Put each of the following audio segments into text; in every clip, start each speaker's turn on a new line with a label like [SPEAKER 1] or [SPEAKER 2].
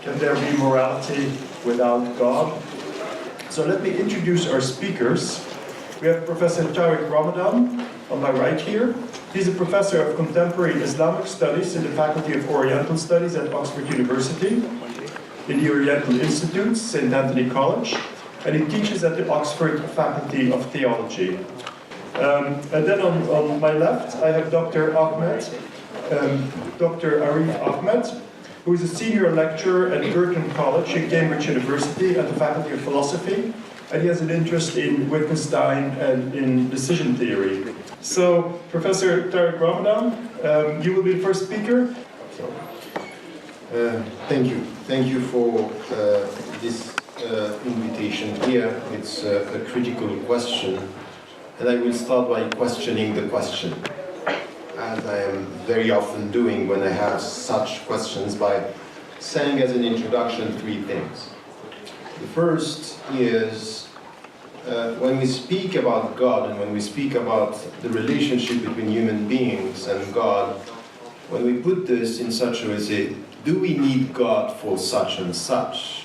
[SPEAKER 1] Can there be morality without God? So let me introduce our speakers. We have Professor Tariq Ramadan on my right here. He's a professor of contemporary Islamic studies in the Faculty of Oriental Studies at Oxford University, in the Oriental Institute, St. Anthony College, and he teaches at the Oxford Faculty of Theology. And then on my left, I have Dr. Ahmed, Dr. Arif Ahmed, who is a senior lecturer at Girton College in Cambridge University at the Faculty of Philosophy, and he has an interest in Wittgenstein and in decision theory. So, Professor Tariq Ramadan, you will be the first speaker.
[SPEAKER 2] Thank you. Thank you for this invitation here. It's a critical question, and I will start by questioning the question, as I am very often doing when I have such questions, by saying as an introduction 3 things. The first is when we speak about God and when we speak about the relationship between human beings and God, when we put this in such a way, say, do we need God for such and such?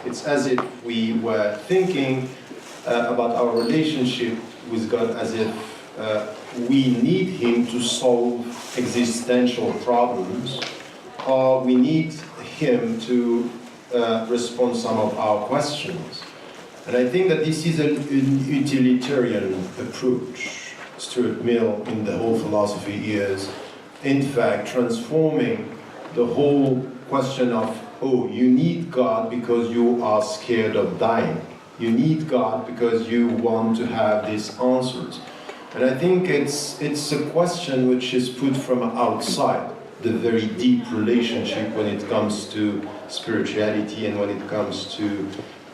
[SPEAKER 2] It's as if we were thinking about our relationship with God as if we need Him to solve existential problems, or we need Him to respond some of our questions. And I think that this is a utilitarian approach. Stuart Mill, in the whole philosophy, is in fact transforming the whole question of, oh, you need God because you are scared of dying. You need God because you want to have these answers. And I think it's a question which is put from outside the very deep relationship when it comes to spirituality and when it comes to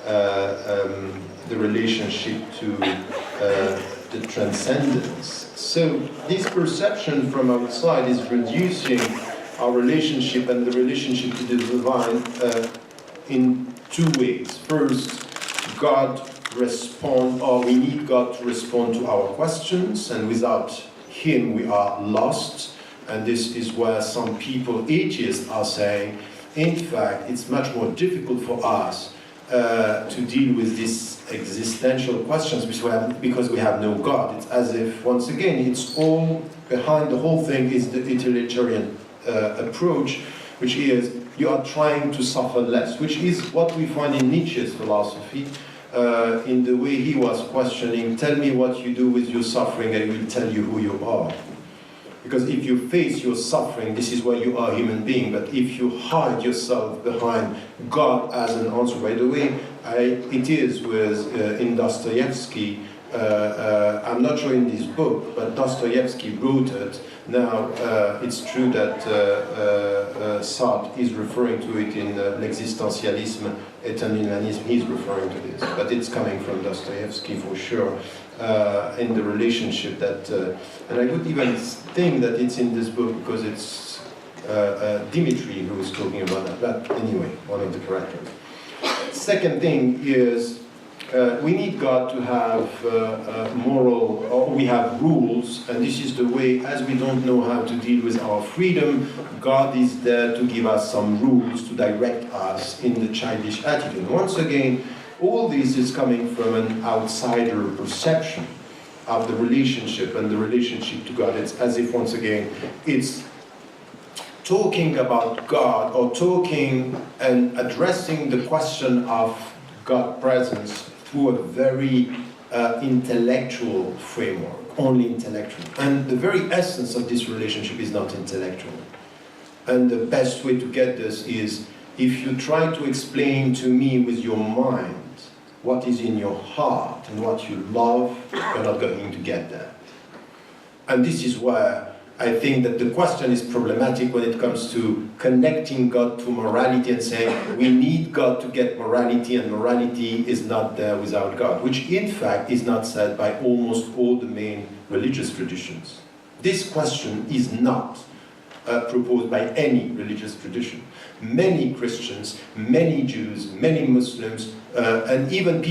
[SPEAKER 2] the relationship to the transcendence. So this perception from outside is reducing our relationship and the relationship to the divine in 2 ways. First, God respond, or we need God to respond to our questions, and without Him we are lost. And this is where some people, atheists, are saying, in fact, it's much more difficult for us to deal with these existential questions because we have no God. It's as if, once again, it's all behind the whole thing is the utilitarian approach, which is you are trying to suffer less, which is what we find in Nietzsche's philosophy, in the way he was questioning, tell me what you do with your suffering, I will tell you who you are. Because if you face your suffering, this is why you are a human being. But if you hide yourself behind God as an answer, by the way, it is with in Dostoevsky. I'm not sure in this book, but Dostoevsky wrote it. Now, it's true that Sartre is referring to it in l'existentialisme et un humanisme. He's referring to this, but it's coming from Dostoevsky for sure. In the relationship that, and I would even think that it's in this book because it's Dimitri who is talking about that, but anyway, one of the characters. Second thing is, we need God to have moral, or we have rules, and this is the way, as we don't know how to deal with our freedom, God is there to give us some rules to direct us in the childish attitude. Once again, all this is coming from an outsider perception of the relationship and the relationship to God. It's as if, once again, it's talking about God or talking and addressing the question of God's presence through a very intellectual framework, only intellectual. And the very essence of this relationship is not intellectual. And the best way to get this is if you try to explain to me with your mind what is in your heart and what you love, you're not going to get that. And this is where I think that the question is problematic when it comes to connecting God to morality and saying we need God to get morality, and morality is not there without God, which in fact is not said by almost all the main religious traditions. This question is not proposed by any religious tradition. Many Christians, many Jews, many Muslims, and even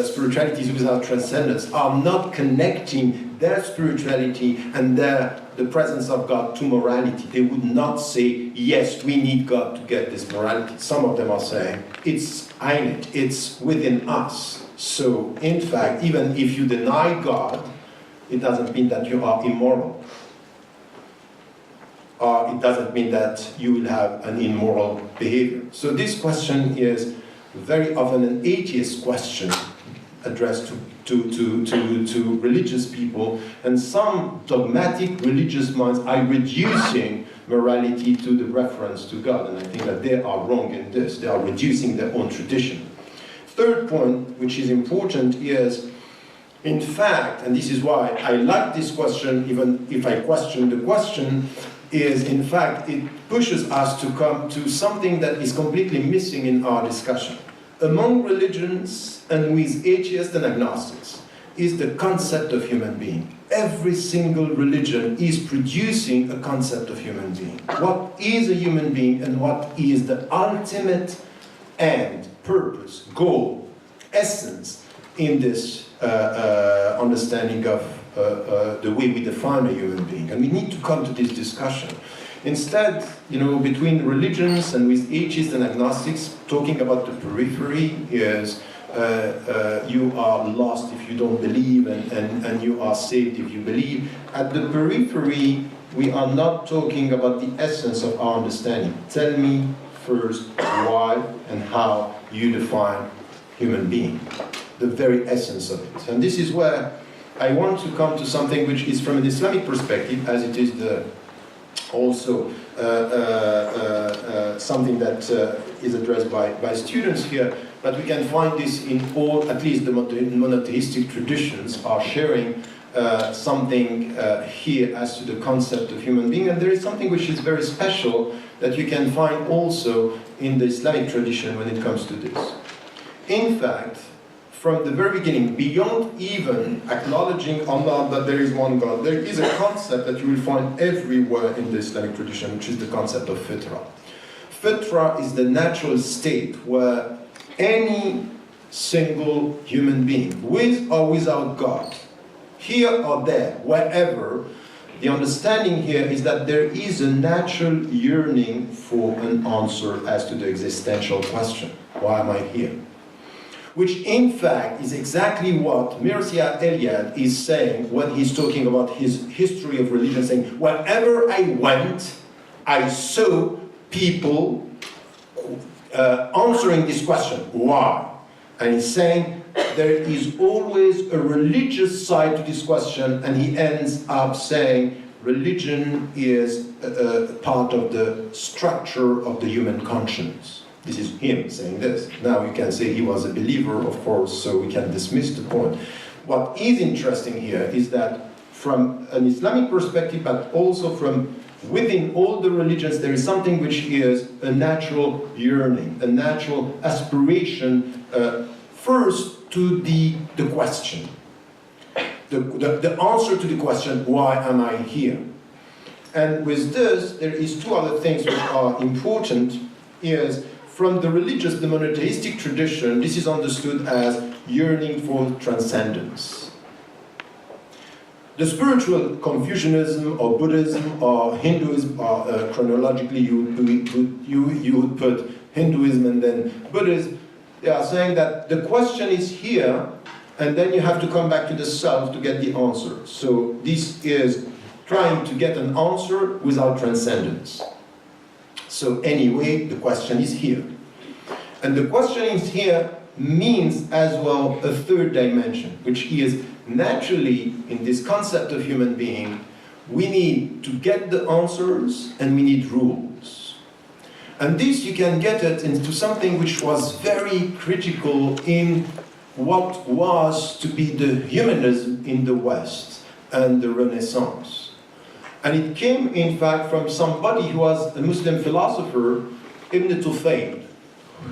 [SPEAKER 2] spiritualities without transcendence are not connecting their spirituality and their the presence of God to morality. They would not say, yes, we need God to get this morality. Some of them are saying, it's innate, it's within us. So, in fact, even if you deny God, it doesn't mean that you are immoral. Or it doesn't mean that you will have an immoral behavior. So this question is very often an atheist question addressed to religious people, and some dogmatic religious minds are reducing morality to the reference to God, and I think that they are wrong in this. They are reducing their own tradition. Third point, which is important, is, in fact, and this is why I like this question, even if I question the question, is, in fact, it pushes us to come to something that is completely missing in our discussion. Among religions and with atheists and agnostics is the concept of human being. Every single religion is producing a concept of human being. What is a human being and what is the ultimate end, purpose, goal, essence in this understanding of the way we define a human being. And we need to come to this discussion. Instead, between religions and with atheists and agnostics, talking about the periphery is you are lost if you don't believe, and you are saved if you believe. At the periphery, we are not talking about the essence of our understanding. Tell me first why and how you define human being, the very essence of it. And this is where I want to come to something which is from an Islamic perspective, as it is also something that is addressed by students here, but we can find this in all, at least the monotheistic traditions are sharing something here as to the concept of human being, and there is something which is very special that you can find also in the Islamic tradition when it comes to this. In fact, from the very beginning, beyond even acknowledging Allah that there is one God, there is a concept that you will find everywhere in the Islamic tradition, which is the concept of fitra. Fitra is the natural state where any single human being, with or without God, here or there, wherever, the understanding here is that there is a natural yearning for an answer as to the existential question. Why am I here? Which in fact is exactly what Mircea Eliade is saying when he's talking about his history of religion, saying, wherever I went, I saw people answering this question, why? And he's saying there is always a religious side to this question, and he ends up saying religion is part of the structure of the human conscience. This is him saying this. Now you can say he was a believer, of course, so we can dismiss the point. What is interesting here is that from an Islamic perspective, but also from within all the religions, there is something which is a natural yearning, a natural aspiration, first to the question. The answer to the question, why am I here? And with this, there is two other things which are important, is from the religious, the monotheistic tradition, this is understood as yearning for transcendence. The spiritual Confucianism or Buddhism or Hinduism, or chronologically you would put Hinduism and then Buddhism, they are saying that the question is here, and then you have to come back to the self to get the answer. So this is trying to get an answer without transcendence. So anyway, the question is here. And the question is here means as well a third dimension, which is naturally in this concept of human being, we need to get the answers and we need rules. And this you can get it into something which was very critical in what was to be the humanism in the West and the Renaissance. And it came, in fact, from somebody who was a Muslim philosopher, Ibn Tufayl,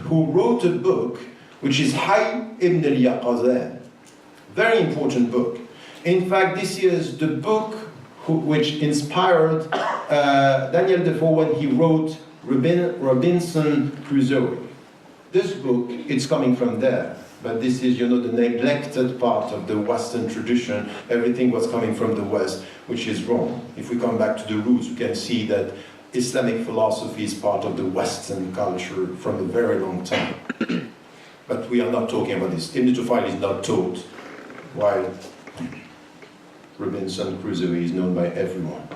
[SPEAKER 2] who wrote a book which is Hayy ibn al-Yaqazan. Very important book. In fact, this is the book which inspired Daniel Defoe when he wrote Robinson Crusoe. This book, it's coming from there. But this is, you know, the neglected part of the Western tradition. Everything was coming from the West, which is wrong. If we come back to the roots, we can see that Islamic philosophy is part of the Western culture from a very long time. But we are not talking about this. Hypnotophile is not taught, while Robinson Crusoe is known by everyone.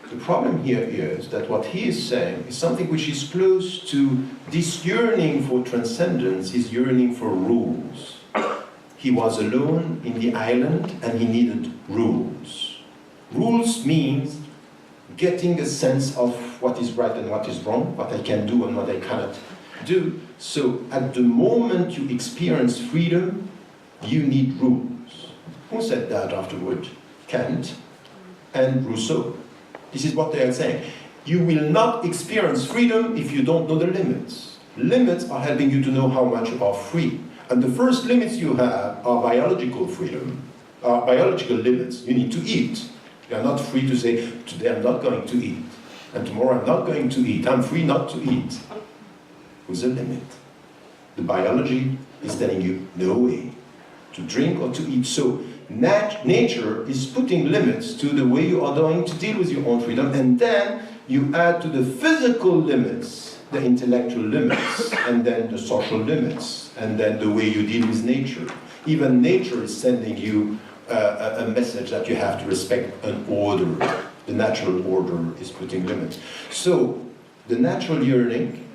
[SPEAKER 2] The problem here is that what he is saying is something which is close to this yearning for transcendence, his yearning for rules. He was alone in the island and he needed rules. Rules means getting a sense of what is right and what is wrong, what I can do and what I cannot do. So at the moment you experience freedom, you need rules. Who said that afterward? Kant and Rousseau. This is what they are saying. You will not experience freedom if you don't know the limits. Limits are helping you to know how much you are free. And the first limits you have are biological freedom, are biological limits. You need to eat. You are not free to say, today I'm not going to eat, and tomorrow I'm not going to eat. I'm free not to eat. With a limit. The biology is telling you, no way to drink or to eat. So nature is putting limits to the way you are going to deal with your own freedom, and then you add to the physical limits, the intellectual limits, and then the social limits, and then the way you deal with nature. Even nature is sending you a message that you have to respect an order. The natural order is putting limits. So the natural yearning,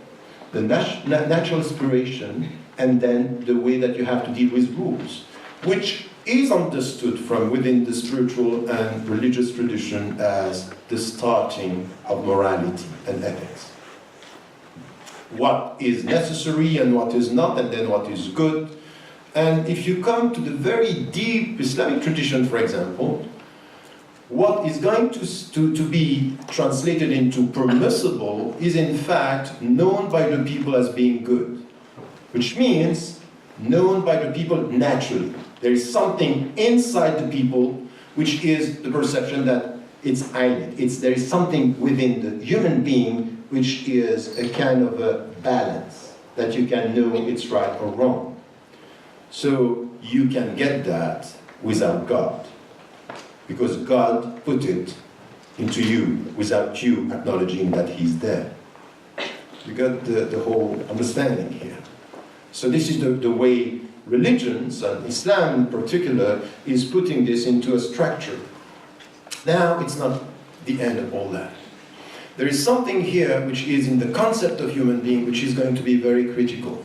[SPEAKER 2] the natural aspiration, and then the way that you have to deal with rules, which is understood from within the spiritual and religious tradition as the starting of morality and ethics. What is necessary and what is not, and then what is good. And if you come to the very deep Islamic tradition, for example, what is going to be translated into permissible is in fact known by the people as being good, which means known by the people naturally. There is something inside the people which is the perception that it's innate. There is something within the human being which is a kind of a balance that you can know it's right or wrong. So you can get that without God, because God put it into you without you acknowledging that He's there. You got the whole understanding here. So this is the way religions, and Islam in particular, is putting this into a structure. Now, it's not the end of all that. There is something here which is in the concept of human being which is going to be very critical.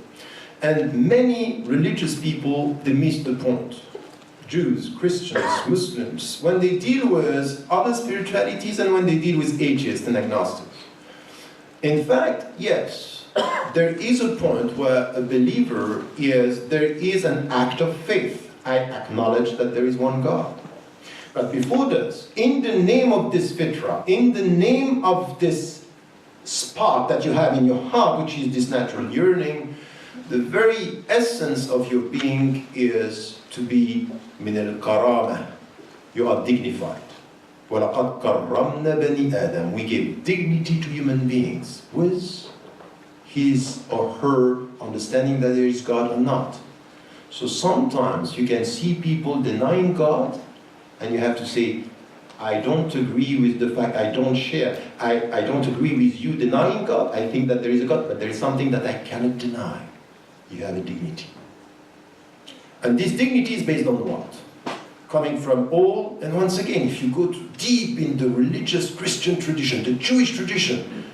[SPEAKER 2] And many religious people, they miss the point. Jews, Christians, Muslims, when they deal with other spiritualities and when they deal with atheists and agnostics. In fact, yes, there is a point where a believer there is an act of faith. I acknowledge that there is one God. But before this, in the name of this fitra, in the name of this spark that you have in your heart, which is this natural yearning, the very essence of your being is to be min al-karama. You are dignified. وَلَقَدْ كَرَّمْنَا بَنِي آدَمَ. We give dignity to human beings with his or her understanding that there is God or not. So sometimes you can see people denying God, and you have to say, I don't agree with the fact, I don't share, I don't agree with you denying God. I think that there is a God, but there is something that I cannot deny. You have a dignity. And this dignity is based on what? Coming from all, and once again, if you go deep in the religious Christian tradition, the Jewish tradition,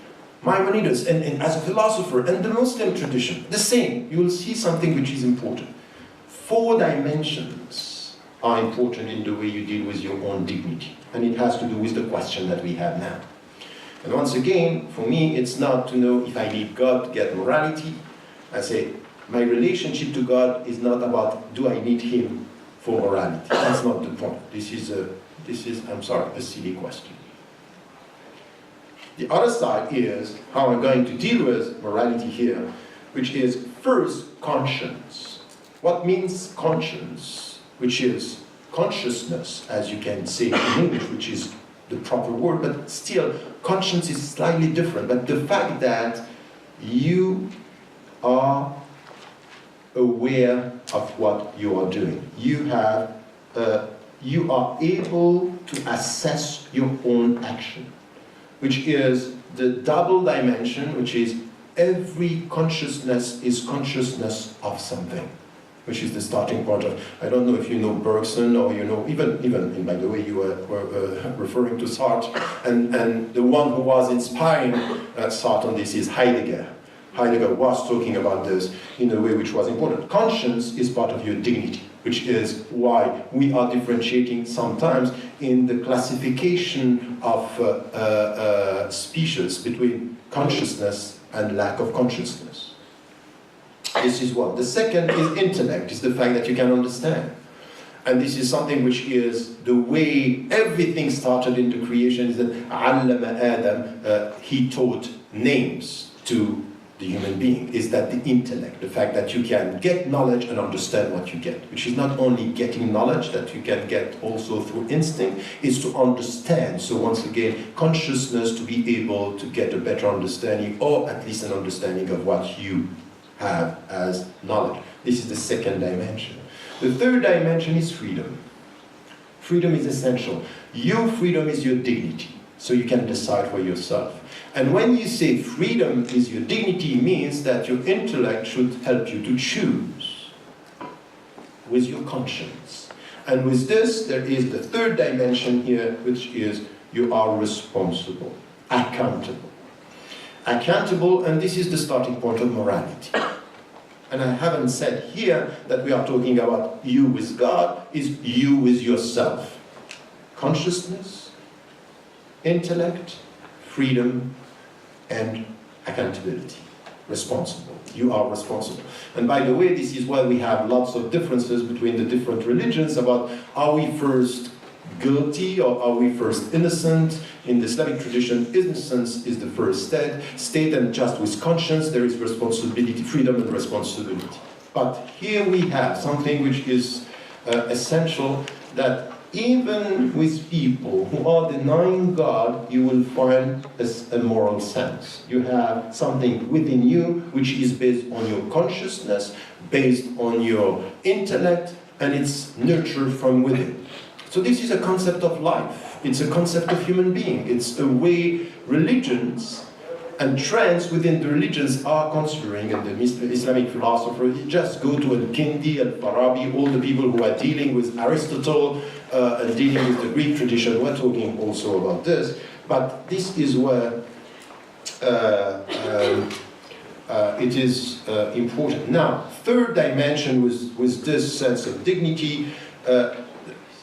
[SPEAKER 2] Maimonides, and as a philosopher, and the Muslim tradition, the same, you will see something which is important. 4 dimensions are important in the way you deal with your own dignity. And it has to do with the question that we have now. And once again, for me, it's not to know if I need God to get morality. I say, my relationship to God is not about, do I need Him for morality? That's not the point. This is, I'm sorry, a silly question. The other side is how I'm going to deal with morality here, which is first conscience. What means conscience? Which is consciousness, as you can say in English, which is the proper word, but still, conscience is slightly different. But the fact that you are aware of what you are doing. You are able to assess your own action, which is the double dimension, which is every consciousness is consciousness of something, which is the starting point of, I don't know if you know Bergson, or you know, even by the way, you were referring to Sartre, and the one who was inspiring Sartre on this is Heidegger. Heidegger was talking about this in a way which was important. Conscience is part of your dignity, which is why we are differentiating sometimes in the classification of species between consciousness and lack of consciousness. This is one. The second is intellect, is the fact that you can understand. And this is something which is the way everything started in the creation, is that Allama Adam, he taught names to the human being, is that the intellect, the fact that you can get knowledge and understand what you get, which is not only getting knowledge that you can get also through instinct, is to understand. So once again, consciousness to be able to get a better understanding, or at least an understanding of what you have as knowledge. This is the second dimension. The third dimension is freedom. Freedom is essential. Your freedom is your dignity, so you can decide for yourself. And when you say freedom is your dignity, it means that your intellect should help you to choose with your conscience. And with this, there is the third dimension here, which is you are responsible, accountable. Accountable, and this is the starting point of morality. And I haven't said here that we are talking about you with God, is you with yourself. Consciousness, intellect, freedom, and accountability. Responsible. You are responsible. And by the way, this is why we have lots of differences between the different religions about, are we first guilty or are we first innocent? In the Islamic tradition, innocence is the first state, and just with conscience there is responsibility, freedom and responsibility. But here we have something which is essential, that even with people who are denying God, you will find a moral sense. You have something within you which is based on your consciousness, based on your intellect, and it's nurtured from within. So this is a concept of life. It's a concept of human being. It's a way religions and trends within the religions are considering, and the Islamic philosophers, just go to Al-Kindi, Al-Farabi, all the people who are dealing with Aristotle and dealing with the Greek tradition, we're talking also about this. But this is where it is important. Now, third dimension with this sense of dignity,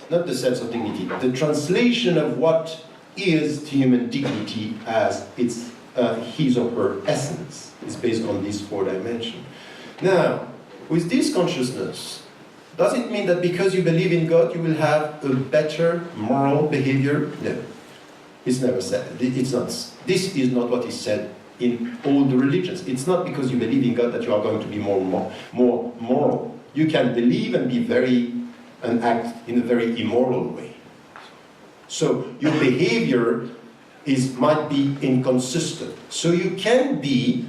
[SPEAKER 2] not the sense of dignity, the translation of what is human dignity as its his or her essence is based on these four dimensions. Now, with this consciousness, does it mean that because you believe in God, you will have a better moral behavior? No. It's never said. It's not. This is not what is said in all the religions. It's not because you believe in God that you are going to be more moral. You can believe and be and act in a very immoral way. So your behavior might be inconsistent. So you can be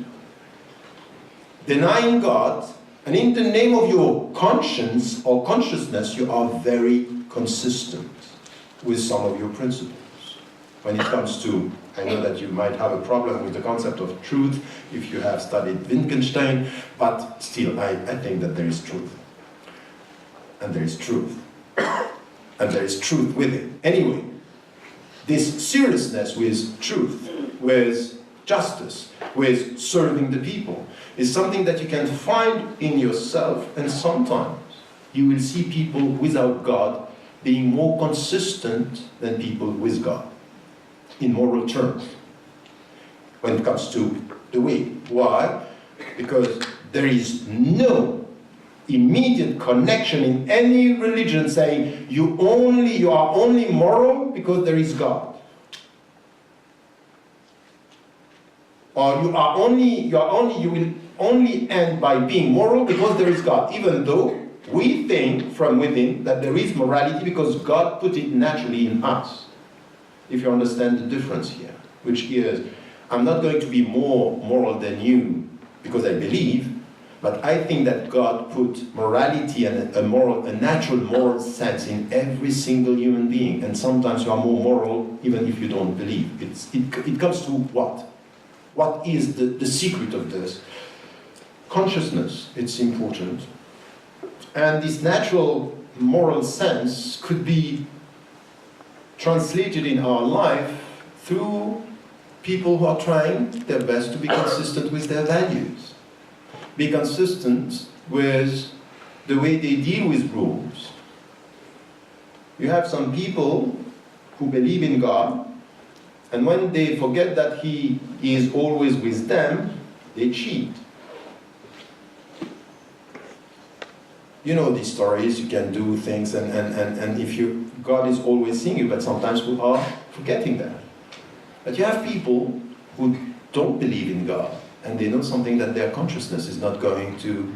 [SPEAKER 2] denying God, and in the name of your conscience or consciousness, you are very consistent with some of your principles. When it comes to, I know that you might have a problem with the concept of truth if you have studied Wittgenstein, but still, I think that there is truth. And there is truth. And there is truth with it. Anyway, this seriousness with truth, with justice, with serving the people, is something that you can find in yourself, and sometimes you will see people without God being more consistent than people with God, in moral terms, when it comes to the way. Why? Because there is no immediate connection in any religion saying you are only moral because there is God, or you will only end by being moral because there is God, even though we think from within that there is morality because God put it naturally in us. If you understand the difference here, which is, I'm not going to be more moral than you because I believe, But I think that God put morality and a natural moral sense in every single human being. And sometimes you are more moral even if you don't believe. It comes to what? What is the secret of this? Consciousness, it's important. And this natural moral sense could be translated in our life through people who are trying their best to be consistent with their values. Be consistent with the way they deal with rules. You have some people who believe in God, and when they forget that He is always with them, they cheat. You know these stories, you can do things, and if God is always seeing you, but sometimes we are forgetting that. But you have people who don't believe in God, and they know something that their consciousness is not going to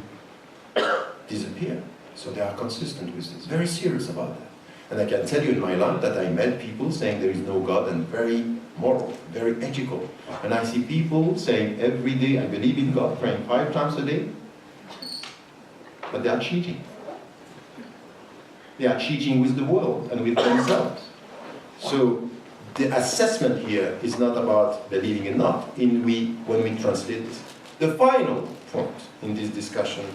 [SPEAKER 2] disappear. So they are consistent with this, very serious about that. And I can tell you in my life that I met people saying there is no God and very moral, very ethical. And I see people saying every day, I believe in God, praying 5 times a day, but they are cheating. They are cheating with the world and with themselves. So the assessment here is not about believing or not when we translate this. The final point in this discussion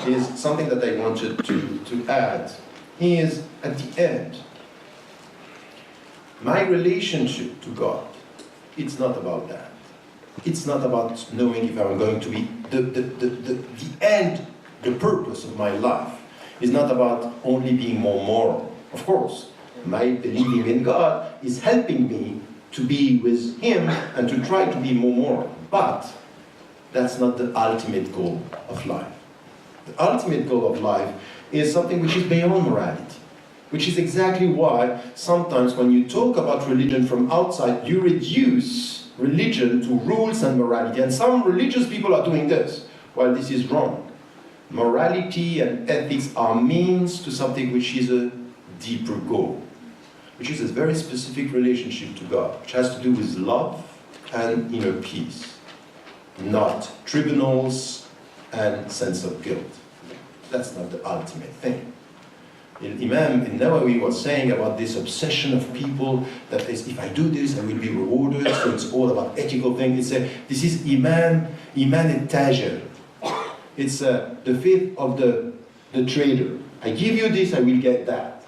[SPEAKER 2] is something that I wanted to add, is at the end, my relationship to God, it's not about that. It's not about knowing if I'm going to be, the end, the purpose of my life is not about only being more moral. Of course, my believing in God is helping me to be with Him and to try to be more moral. But that's not the ultimate goal of life. The ultimate goal of life is something which is beyond morality, which is exactly why sometimes when you talk about religion from outside, you reduce religion to rules and morality. And some religious people are doing this, while this is wrong. Morality and ethics are means to something which is a deeper goal, which is a very specific relationship to God, which has to do with love and inner peace, not tribunals and sense of guilt. That's not the ultimate thing. Imam Nawawi was saying about this obsession of people that is, if I do this, I will be rewarded, so it's all about ethical things. He said, this is Iman al-Tajir. It's the faith of the trader. I give you this, I will get that.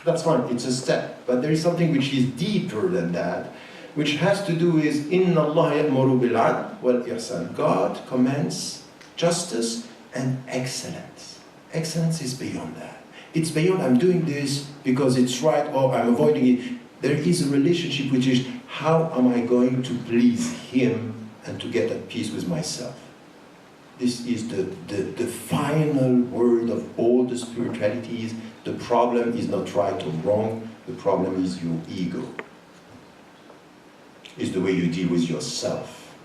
[SPEAKER 2] That's fine, it's a step. But there is something which is deeper than that, which has to do with Inna Allah ya'muru bil 'adl wal ihsan. God commands justice and excellence. Excellence is beyond that. It's beyond I'm doing this because it's right or I'm avoiding it. There is a relationship which is how am I going to please Him and to get at peace with myself. This is the final word of all the spiritualities. The problem is not right or wrong. The problem is your ego. It's the way you deal with yourself.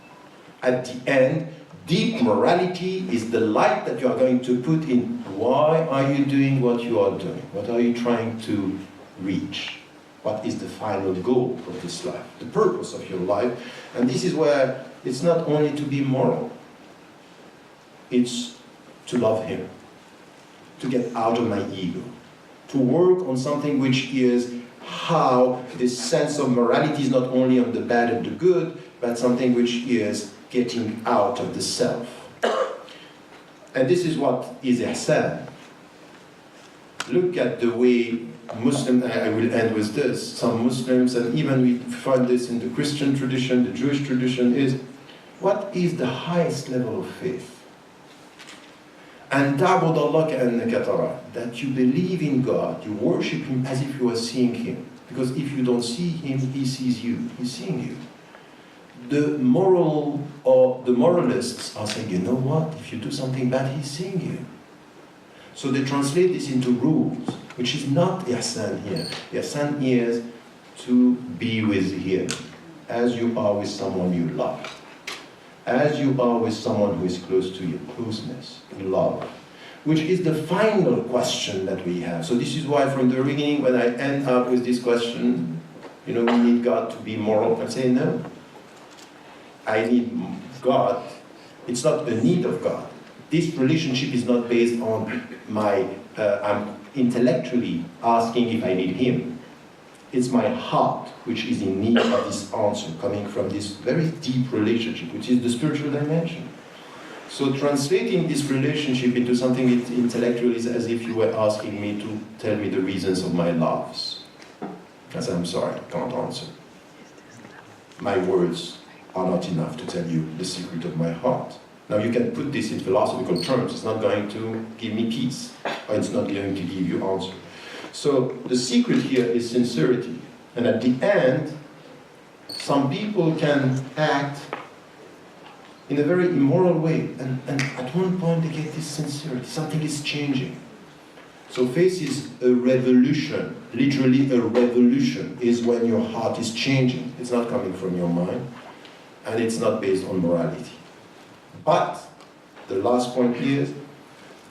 [SPEAKER 2] At the end, deep morality is the light that you are going to put in. Why are you doing what you are doing? What are you trying to reach? What is the final goal of this life? The purpose of your life. And this is where it's not only to be moral. It's to love Him, to get out of my ego, to work on something which is how this sense of morality is not only on the bad and the good, but something which is getting out of the self. And this is what is ihsan. Look at the way Muslims, I will end with this, some Muslims, and even we find this in the Christian tradition, the Jewish tradition, is what is the highest level of faith? And ta'bud Allah ka'annaka tara, that you believe in God, you worship Him as if you are seeing Him. Because if you don't see Him, He sees you, He's seeing you. The moral or the moralists are saying, you know what, if you do something bad, He's seeing you. So they translate this into rules, which is not ihsan here. Ihsan is to be with Him as you are with someone you love. As you are with someone who is close to you, closeness, love, which is the final question that we have. So this is why from the beginning, when I end up with this question, we need God to be moral, I say no. I need God. It's not a need of God. this relationship is not based on my, I'm intellectually asking if I need him. It's my heart which is in need of this answer, coming from this very deep relationship, which is the spiritual dimension. So translating this relationship into something intellectual is as if you were asking me to tell me the reasons of my loves. I said, I'm sorry, I can't answer. My words are not enough to tell you the secret of my heart. Now you can put this in philosophical terms. It's not going to give me peace, or it's not going to give you answer. So the secret here is sincerity. And at the end, some people can act in a very immoral way. And at one point they get this sincerity. Something is changing. So faith is a revolution. Literally a revolution is when your heart is changing. It's not coming from your mind. And it's not based on morality. But the last point here is,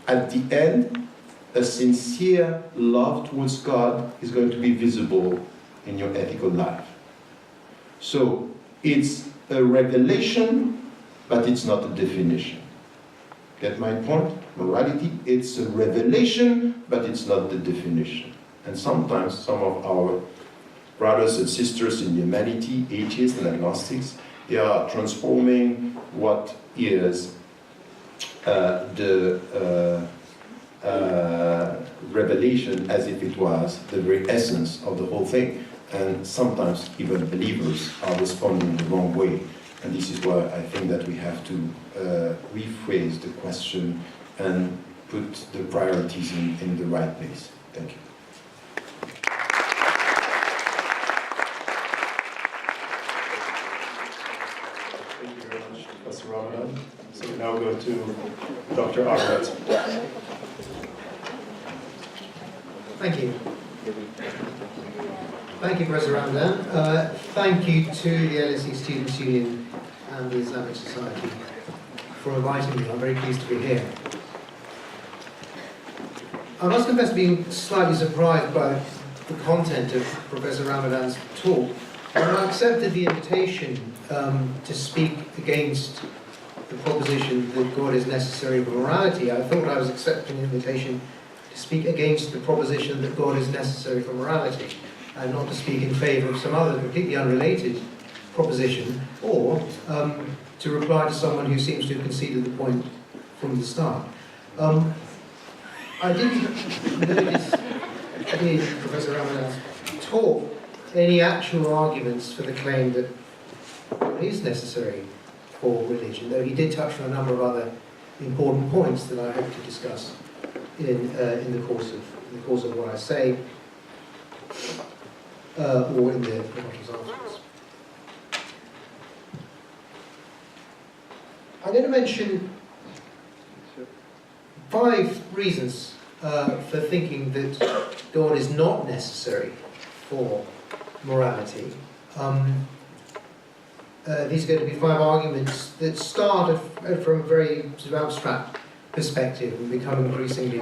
[SPEAKER 2] at the end, a sincere love towards God is going to be visible in your ethical life. So it's a revelation, but it's not a definition. Get my point? Morality, it's a revelation, but it's not the definition. And sometimes some of our brothers and sisters in humanity, atheists and agnostics, they are transforming what is the revelation as if it was the very essence of the whole thing. And sometimes even believers are responding the wrong way. And this is why I think that we have to rephrase the question and put the priorities in the right place. Thank you.
[SPEAKER 1] Thank you very much, Professor Ramadan. So we now go to Dr. Ahmed.
[SPEAKER 3] Thank you. Thank you, Professor Ramadan. Thank you to the LSE Students' Union and the Islamic Society for inviting me. I'm very pleased to be here. I must confess to being slightly surprised by the content of Professor Ramadan's talk. When I accepted the invitation to speak against the proposition that God is necessary for morality, I thought I was accepting an invitation to speak against the proposition that God is necessary for morality, and not to speak in favour of some other completely unrelated proposition, or to reply to someone who seems to have conceded the point from the start. I didn't notice in Professor Ramadan's talk any actual arguments for the claim that it is necessary for religion, though he did touch on a number of other important points that I hope to discuss in the course of what I say, or in the remarks afterwards. I'm going to mention 5 reasons for thinking that God is not necessary for morality. These are going to be 5 arguments that start from a very sort of abstract perspective and become increasingly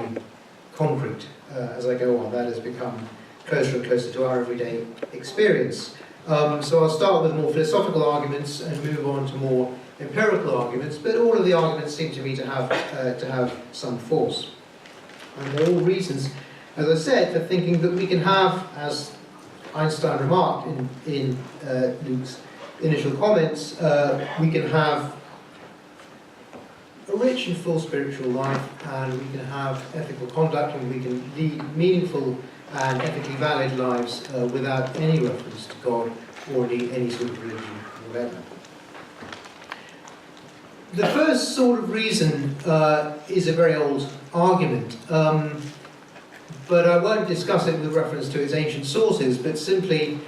[SPEAKER 3] concrete as I go on. That has become closer and closer to our everyday experience. So I'll start with more philosophical arguments and move on to more empirical arguments, but all of the arguments seem to me to have some force. And they're all reasons, as I said, for thinking that we can have, as Einstein remarked in Luke's initial comments, we can have a rich and full spiritual life, and we can have ethical conduct, and we can lead meaningful and ethically valid lives without any reference to God or any sort of religion or whatever. The first sort of reason is a very old argument, but I won't discuss it with reference to its ancient sources, but simply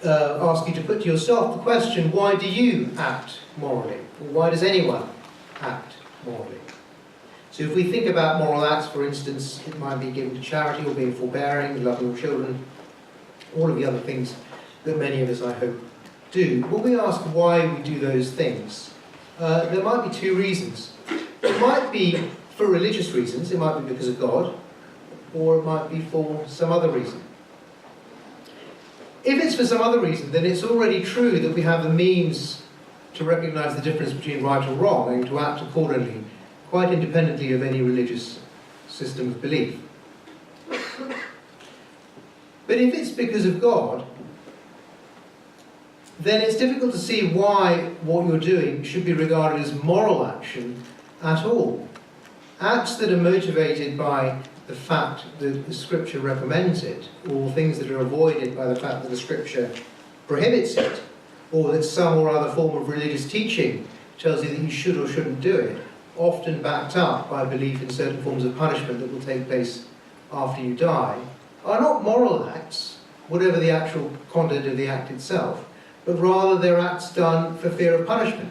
[SPEAKER 3] ask you to put to yourself the question, why do you act morally? Or why does anyone act morally? So if we think about moral acts, for instance, it might be giving to charity or being forbearing, loving your children, all of the other things that many of us, I hope, do. When we ask why we do those things, there might be 2 reasons. It might be for religious reasons, it might be because of God, or it might be for some other reason. If it's for some other reason, then it's already true that we have the means to recognise the difference between right or wrong and to act accordingly quite independently of any religious system of belief. But if it's because of God, then it's difficult to see why what you're doing should be regarded as moral action at all. Acts that are motivated by the fact that the Scripture recommends it, or things that are avoided by the fact that the Scripture prohibits it, or that some or other form of religious teaching tells you that you should or shouldn't do it, often backed up by belief in certain forms of punishment that will take place after you die, are not moral acts, whatever the actual content of the act itself, but rather they're acts done for fear of punishment.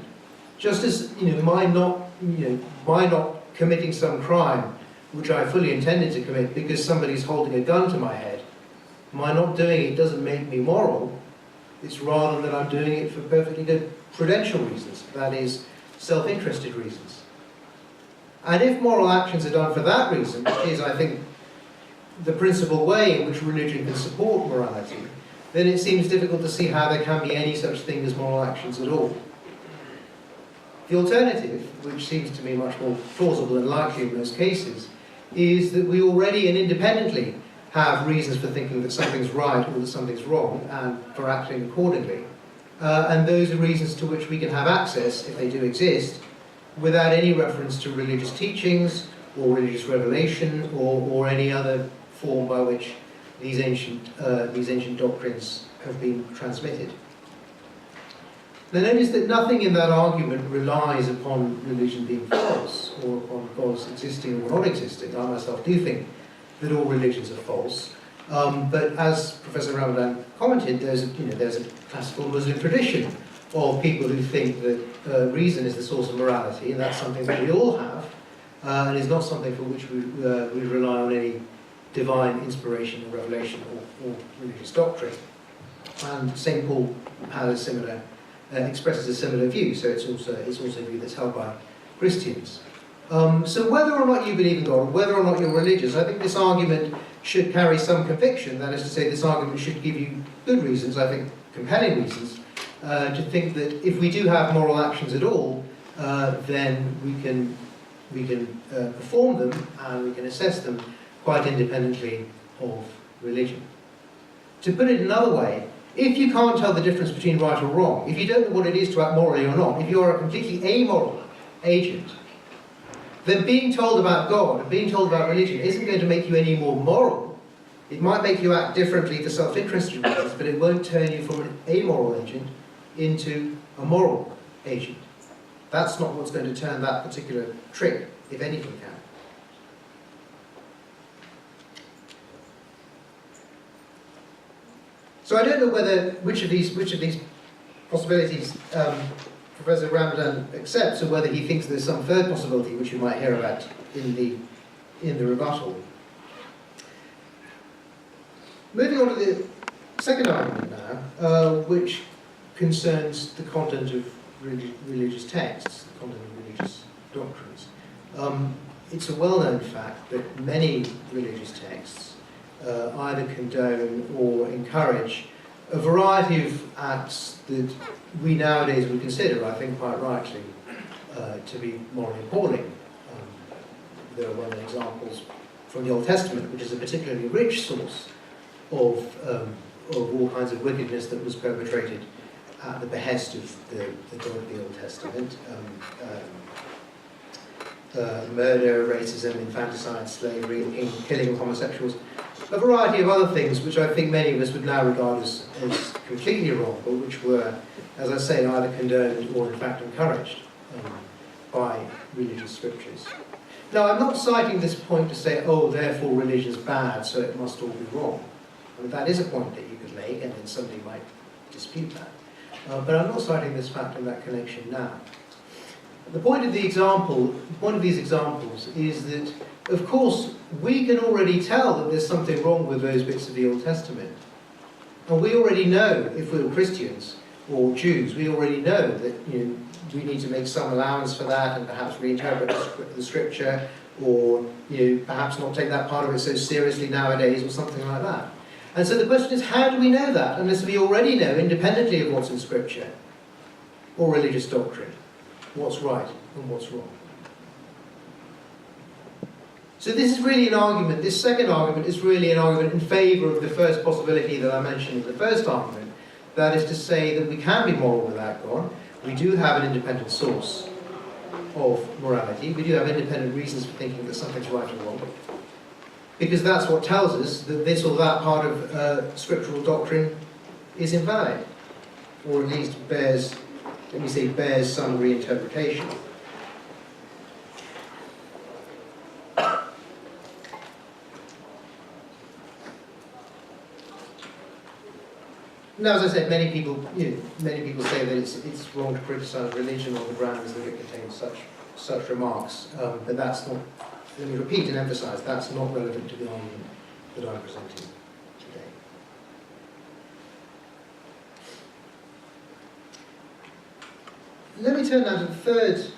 [SPEAKER 3] Just as, my not committing some crime which I fully intended to commit because somebody's holding a gun to my head, my not doing it doesn't make me moral. It's rather that I'm doing it for perfectly good prudential reasons, that is, self-interested reasons. And if moral actions are done for that reason, which is, I think, the principal way in which religion can support morality, then it seems difficult to see how there can be any such thing as moral actions at all. The alternative, which seems to me much more plausible and likely in most cases, is that we already and independently have reasons for thinking that something's right or that something's wrong, and for acting accordingly. And those are reasons to which we can have access, if they do exist, without any reference to religious teachings, or religious revelation, or any other form by which these ancient doctrines have been transmitted. Now notice that nothing in that argument relies upon religion being false, or upon God's existing or not existing. I myself do think that all religions are false. But as Professor Ramadan commented, there's a classical Muslim tradition of people who think that reason is the source of morality, and that's something that we all have, and is not something for which we rely on any divine inspiration or revelation or religious doctrine. And St. Paul has a similar, expresses a similar view, so it's also a view that's held by Christians. So whether or not you believe in God, whether or not you're religious, I think this argument should carry some conviction. That is to say, this argument should give you good reasons, I think compelling reasons, to think that if we do have moral actions at all, then we can perform them and we can assess them quite independently of religion. To put it another way, if you can't tell the difference between right or wrong, if you don't know what it is to act morally or not, if you are a completely amoral agent, then being told about God and being told about religion isn't going to make you any more moral. It might make you act differently for self-interested reasons, but it won't turn you from an amoral agent into a moral agent. That's not what's going to turn that particular trick, if anything can. So I don't know which of these possibilities Professor Ramadan accepts, or whether he thinks there's some third possibility which you might hear about in the rebuttal. Moving on to the second argument now, which concerns the content of religious texts, the content of religious doctrines. It's a well-known fact that many religious texts either condone or encourage a variety of acts that we nowadays would consider, I think quite rightly, to be morally appalling. There are well-known examples from the Old Testament, which is a particularly rich source of all kinds of wickedness that was perpetrated at the behest of the God of the Old Testament. Murder, racism, infanticide, slavery, killing of homosexuals, a variety of other things which I think many of us would now regard as completely wrong, but which were, as I say, either condoned or in fact encouraged by religious scriptures. Now, I'm not citing this point to say, oh, therefore religion's bad, so it must all be wrong. I mean, that is a point that you could make, and then somebody might dispute that. But I'm not citing this fact in that connection now. The point of these examples is that, of course, we can already tell that there's something wrong with those bits of the Old Testament. And we already know, if we're Christians or Jews, we already know that we need to make some allowance for that and perhaps reinterpret the scripture, or perhaps not take that part of it so seriously nowadays, or something like that. And so the question is, how do we know that unless we already know, independently of what's in scripture or religious doctrine, what's right and what's wrong? So this is really an argument, this second argument is really an argument in favour of the first possibility that I mentioned in the first argument. That is to say that we can be moral without God. We do have an independent source of morality. We do have independent reasons for thinking that something's right or wrong. Because that's what tells us that this or that part of scriptural doctrine is invalid. Or at least bears, let me say, bears some reinterpretation. Now, as I said, many people say that it's wrong to criticise religion on the grounds that it contains such remarks. But that's not. Let me repeat and emphasise that's not relevant to the argument that I'm presenting today. Let me turn now to the third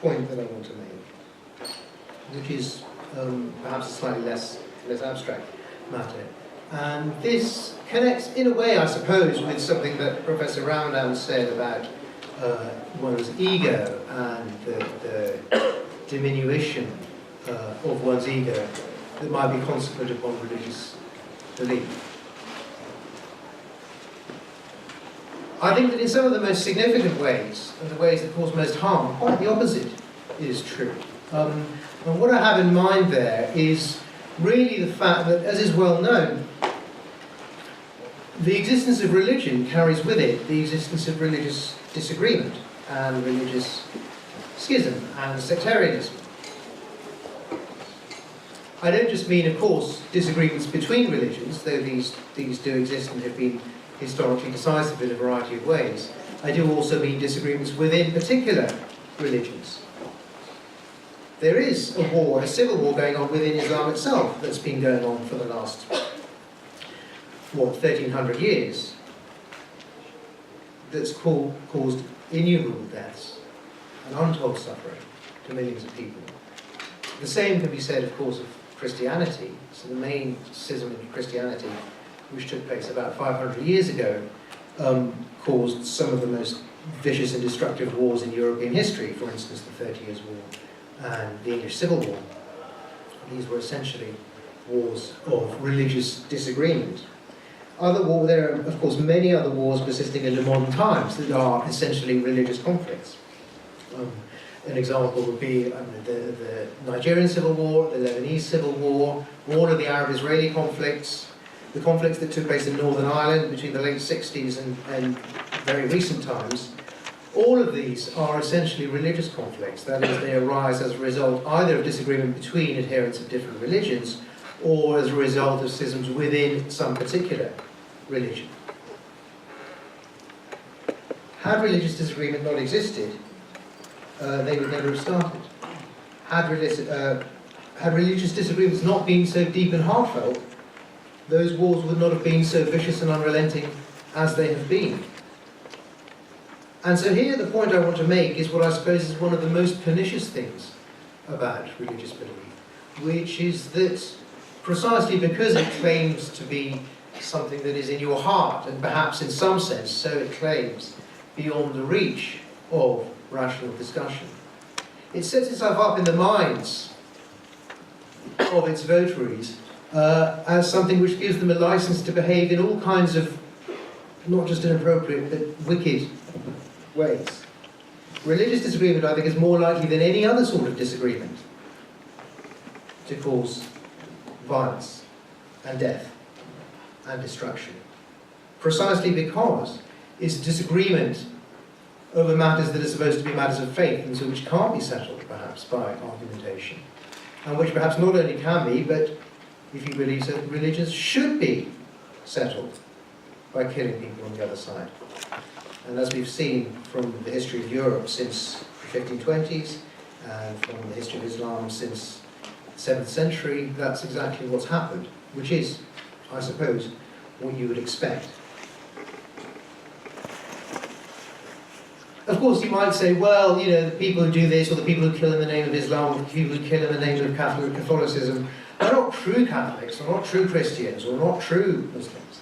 [SPEAKER 3] point that I want to make, which is perhaps a slightly less abstract matter. And this connects, in a way, I suppose, with something that Professor Ramadan said about one's ego and the diminution of one's ego that might be consequent upon religious belief. I think that in some of the most significant ways, and the ways that cause most harm, quite the opposite is true. And what I have in mind there is really the fact that, as is well known, the existence of religion carries with it the existence of religious disagreement and religious schism and sectarianism. I don't just mean, of course, disagreements between religions, though these do exist and have been historically decisive in a variety of ways. I do also mean disagreements within particular religions. There is a war, a civil war going on within Islam itself that's been going on for the last 1,300 years, that's caused innumerable deaths and untold suffering to millions of people. The same can be said, of course, of Christianity. So the main schism in Christianity, which took place about 500 years ago, caused some of the most vicious and destructive wars in European history, for instance, the 30 Years' War and the English Civil War. These were essentially wars of religious disagreement. There are, of course, many other wars persisting into modern times that are essentially religious conflicts. An example would be the Nigerian Civil War, the Lebanese Civil War, all of the Arab-Israeli conflicts, the conflicts that took place in Northern Ireland between the late 60s and very recent times. All of these are essentially religious conflicts. That is, they arise as a result either of disagreement between adherents of different religions or as a result of schisms within some particular religion. Had religious disagreement not existed, they would never have started. Had religious disagreements not been so deep and heartfelt, those wars would not have been so vicious and unrelenting as they have been. And so here the point I want to make is what I suppose is one of the most pernicious things about religious belief, which is that precisely because it claims to be something that is in your heart, and perhaps in some sense, so it claims, beyond the reach of rational discussion, it sets itself up in the minds of its votaries as something which gives them a license to behave in all kinds of, not just inappropriate, but wicked ways. Religious disagreement, I think, is more likely than any other sort of disagreement to cause violence and death and destruction. Precisely because it's disagreement over matters that are supposed to be matters of faith and so which can't be settled, perhaps, by argumentation. And which perhaps not only can be, but if you believe certain religions, should be settled by killing people on the other side. And as we've seen from the history of Europe since the 1520s, and from the history of Islam since the 7th century, that's exactly what's happened, which is, I suppose, what you would expect. Of course, you might say, well, you know, the people who do this, or the people who kill in the name of Islam, or the people who kill in the name of Catholicism, are not true Catholics, or not true Christians, or not true Muslims.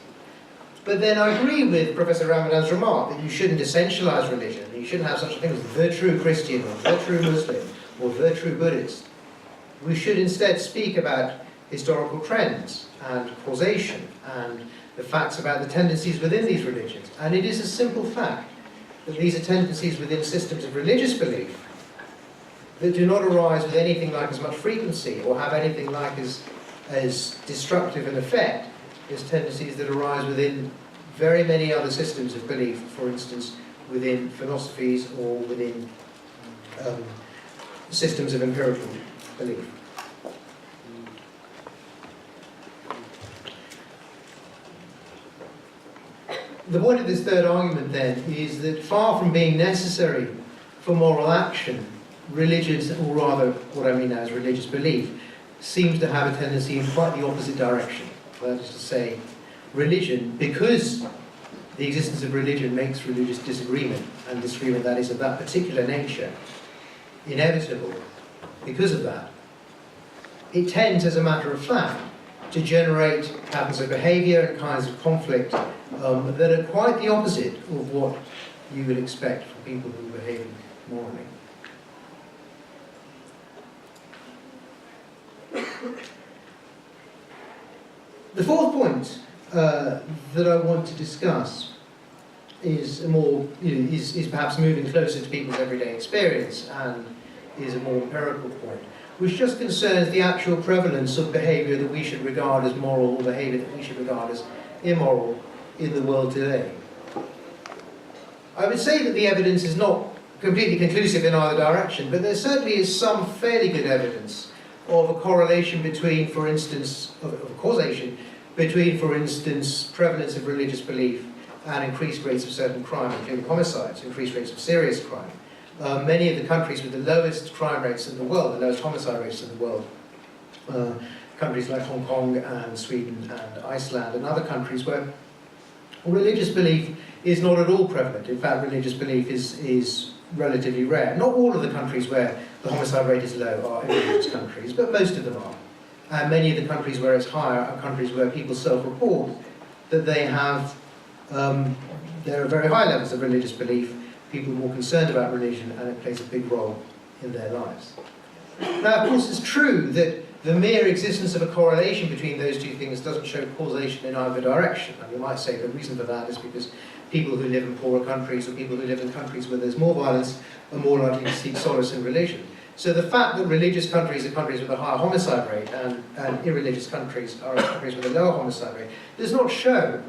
[SPEAKER 3] But then I agree with Professor Ramadan's remark that you shouldn't essentialize religion, you shouldn't have such a thing as the true Christian, or the true Muslim, or the true Buddhist. We should instead speak about historical trends and causation and the facts about the tendencies within these religions. And it is a simple fact that these are tendencies within systems of religious belief that do not arise with anything like as much frequency or have anything like as destructive an effect as tendencies that arise within very many other systems of belief, for instance, within philosophies or within systems of empirical belief. The point of this third argument, then, is that far from being necessary for moral action, religious, or rather what I mean now is religious belief, seems to have a tendency in quite the opposite direction. That is to say, religion, because the existence of religion makes religious disagreement, and disagreement that is of that particular nature, inevitable, because of that, it tends, as a matter of fact, to generate patterns of behaviour and kinds of conflict that are quite the opposite of what you would expect from people who are behaving morally. The fourth point that I want to discuss is a more, is perhaps moving closer to people's everyday experience and is a more empirical point, which just concerns the actual prevalence of behaviour that we should regard as moral or behaviour that we should regard as immoral in the world today. I would say that the evidence is not completely conclusive in either direction, but there certainly is some fairly good evidence of a correlation between, for instance, of a causation between, for instance, prevalence of religious belief and increased rates of certain crime, including homicides, increased rates of serious crime. Many of the countries with the lowest crime rates in the world, the lowest homicide rates in the world, countries like Hong Kong and Sweden and Iceland and other countries where religious belief is not at all prevalent. In fact, religious belief is relatively rare. Not all of the countries where the homicide rate is low are religious countries, but most of them are. And many of the countries where it's higher are countries where people self-report that they have, there are very high levels of religious belief, people are more concerned about religion, and it plays a big role in their lives. Now, of course, it's true that the mere existence of a correlation between those two things doesn't show causation in either direction. And you might say the reason for that is because people who live in poorer countries or people who live in countries where there's more violence are more likely to seek solace in religion. So the fact that religious countries are countries with a higher homicide rate and irreligious countries are countries with a lower homicide rate does not show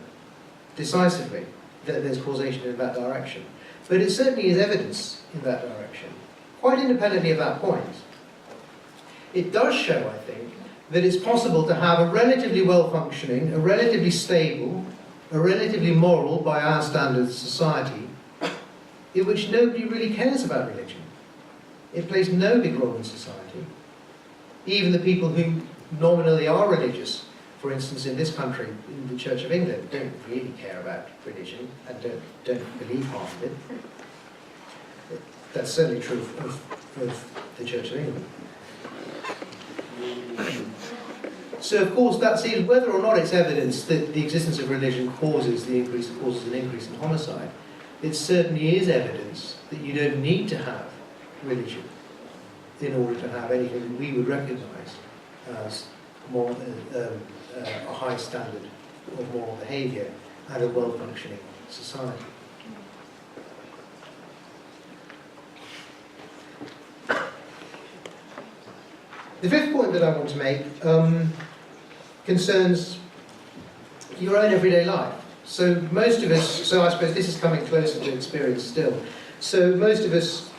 [SPEAKER 3] decisively that there's causation in that direction. But it certainly is evidence in that direction, quite independently of that point. It does show, I think, that it's possible to have a relatively well-functioning, a relatively stable, a relatively moral, by our standards, society, in which nobody really cares about religion. It plays no big role in society. Even the people who nominally are religious, for instance, in this country, in the Church of England, don't really care about religion and don't believe half of it. That's certainly true of the Church of England. So, of course, that's it. Whether or not it's evidence that the existence of religion causes an increase in homicide, it certainly is evidence that you don't need to have religion in order to have anything that we would recognise as more, a high standard of moral behaviour and a well-functioning society. The fifth point that I want to make concerns your own everyday life. So most of us, so I suppose this is coming closer to experience still. So most of us,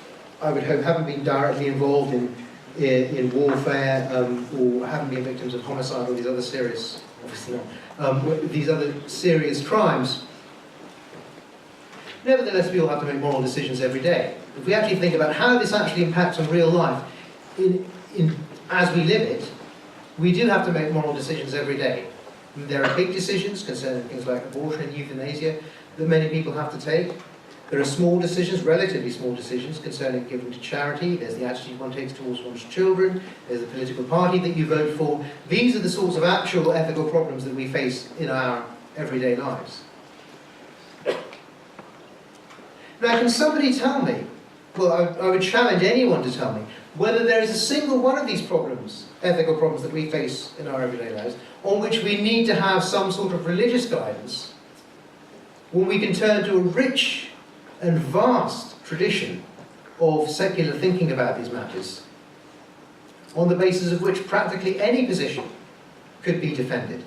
[SPEAKER 3] I would hope, haven't been directly involved in warfare or haven't been victims of homicide or these other serious, obviously not, these other serious crimes. Nevertheless, we all have to make moral decisions every day. If we actually think about how this actually impacts on real life, as we live it, we do have to make moral decisions every day. There are big decisions concerning things like abortion and euthanasia that many people have to take. There are small decisions, relatively small decisions, concerning giving to charity. There's the attitude one takes towards one's children. There's the political party that you vote for. These are the sorts of actual ethical problems that we face in our everyday lives. Now, can somebody tell me well, I would challenge anyone to tell me whether there is a single one of these problems, ethical problems that we face in our everyday lives, on which we need to have some sort of religious guidance, when we can turn to a rich and vast tradition of secular thinking about these matters, on the basis of which practically any position could be defended.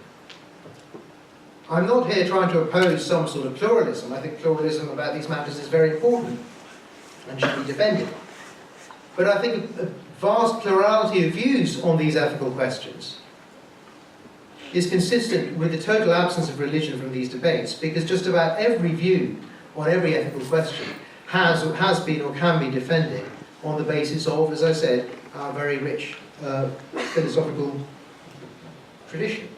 [SPEAKER 3] I'm not here trying to oppose some sort of pluralism. I think pluralism about these matters is very important and should be defended. But I think a vast plurality of views on these ethical questions is consistent with the total absence of religion from these debates, because just about every view on every ethical question has been or can be defended on the basis of, as I said, our very rich philosophical tradition.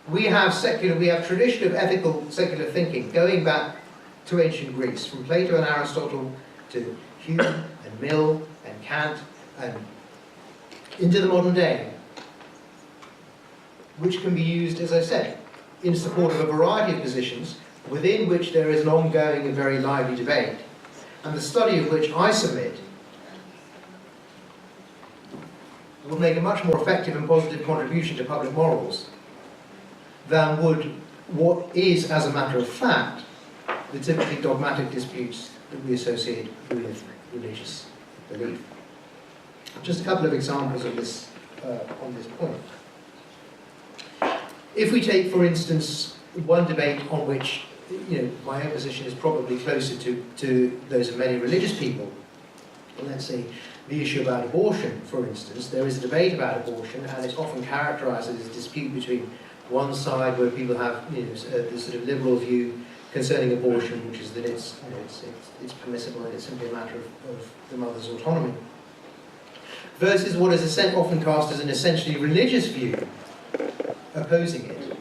[SPEAKER 3] We have tradition of ethical secular thinking going back to ancient Greece, from Plato and Aristotle to Hume and Mill and Kant and into the modern day, which can be used, as I said, in support of a variety of positions within which there is an ongoing and very lively debate, and the study of which I submit would make a much more effective and positive contribution to public morals than would what is, as a matter of fact, the typically dogmatic disputes that we associate with religious belief. Just a couple of examples of this on this point. If we take, for instance, one debate on which, my own position is probably closer to those of many religious people, let's say the issue about abortion, for instance. There is a debate about abortion, and it's often characterised as a dispute between one side where people have the sort of liberal view concerning abortion, which is that it's permissible and it's simply a matter of the mother's autonomy, versus what is often cast as an essentially religious view opposing it.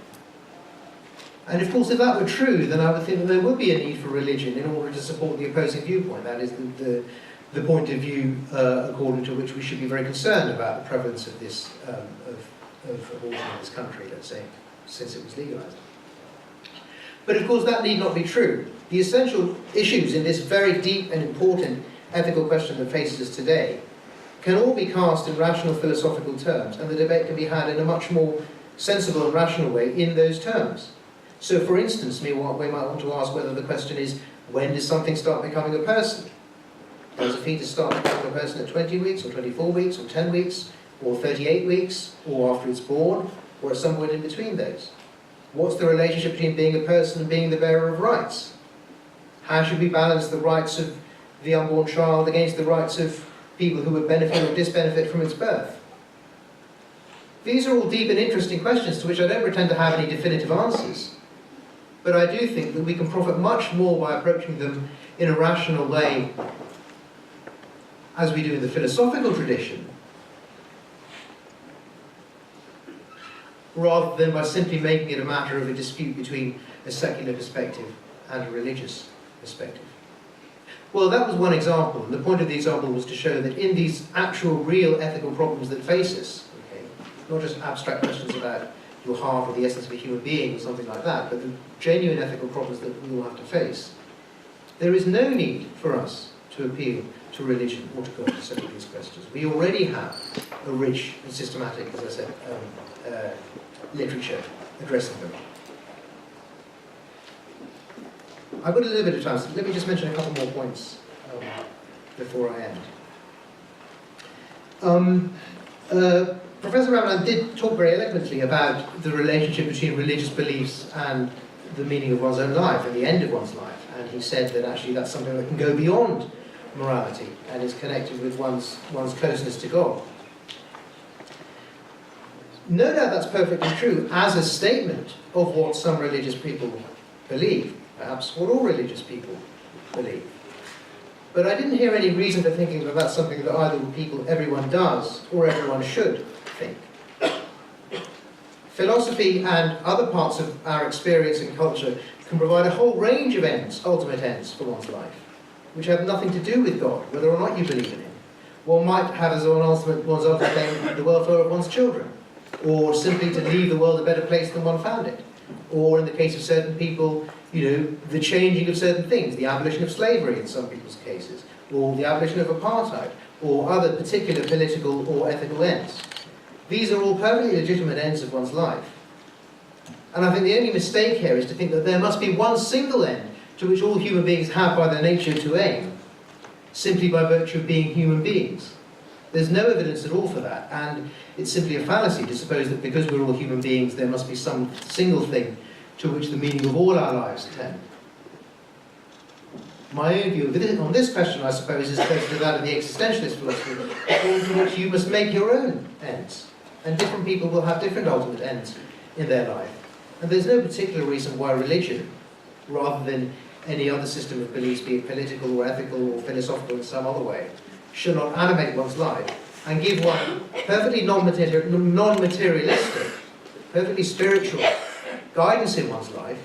[SPEAKER 3] And of course, if that were true, then I would think that there would be a need for religion in order to support the opposing viewpoint. That is the point of view according to which we should be very concerned about the prevalence of this of abortion in this country, let's say, since it was legalised. But of course, that need not be true. The essential issues in this very deep and important ethical question that faces us today can all be cast in rational philosophical terms, and the debate can be had in a much more sensible and rational way in those terms. So, for instance, we might want to ask whether the question is, when does something start becoming a person? Does a fetus start becoming a person at 20 weeks, or 24 weeks, or 10 weeks, or 38 weeks, or after it's born, or at some point in between those? What's the relationship between being a person and being the bearer of rights? How should we balance the rights of the unborn child against the rights of people who would benefit or disbenefit from its birth? These are all deep and interesting questions to which I don't pretend to have any definitive answers. But I do think that we can profit much more by approaching them in a rational way, as we do in the philosophical tradition, rather than by simply making it a matter of a dispute between a secular perspective and a religious perspective. Well, that was one example, and the point of the example was to show that in these actual, real ethical problems that face us, not just abstract questions about your heart or the essence of a human being or something like that, but the genuine ethical problems that we all have to face, there is no need for us to appeal to religion or to God to settle these questions. We already have a rich and systematic, as I said, literature addressing them. I've got a little bit of time, so let me just mention a couple more points before I end. Professor Ramadan did talk very eloquently about the relationship between religious beliefs and the meaning of one's own life and the end of one's life. And he said that actually that's something that can go beyond morality and is connected with one's closeness to God. No doubt that's perfectly true as a statement of what some religious people believe, perhaps what all religious people believe. But I didn't hear any reason for thinking that that's something that either everyone does or everyone should think. Philosophy and other parts of our experience and culture can provide a whole range of ends, ultimate ends for one's life, which have nothing to do with God, whether or not you believe in Him. One might have as one's ultimate aim the welfare of one's children, or simply to leave the world a better place than one found it. Or in the case of certain people, the changing of certain things, the abolition of slavery in some people's cases, or the abolition of apartheid, or other particular political or ethical ends. These are all perfectly legitimate ends of one's life. And I think the only mistake here is to think that there must be one single end to which all human beings have by their nature to aim, simply by virtue of being human beings. There's no evidence at all for that, and it's simply a fallacy to suppose that because we're all human beings, there must be some single thing to which the meaning of all our lives tend. My own view on this question, I suppose, is close to that of the existentialist philosophy, according to which you must make your own ends, and different people will have different ultimate ends in their life. And there's no particular reason why religion, rather than any other system of beliefs, be it political or ethical or philosophical in some other way, should not animate one's life and give one perfectly non-materialistic, perfectly spiritual guidance in one's life.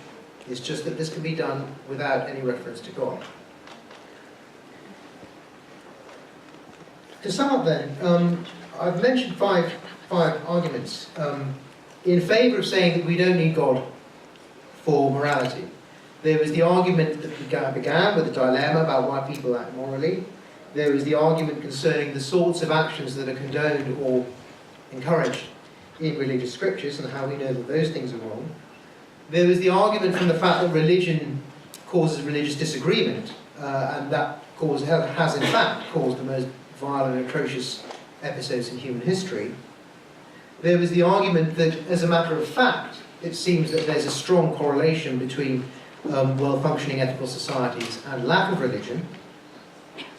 [SPEAKER 3] It's just that this can be done without any reference to God. To sum up then, I've mentioned five arguments in favour of saying that we don't need God for morality. There was the argument that began with a dilemma about why people act morally. There was the argument concerning the sorts of actions that are condoned or encouraged in religious scriptures and how we know that those things are wrong. There was the argument from the fact that religion causes religious disagreement, and that has in fact caused the most violent and atrocious episodes in human history. There was the argument that, as a matter of fact, it seems that there's a strong correlation between well-functioning ethical societies and lack of religion.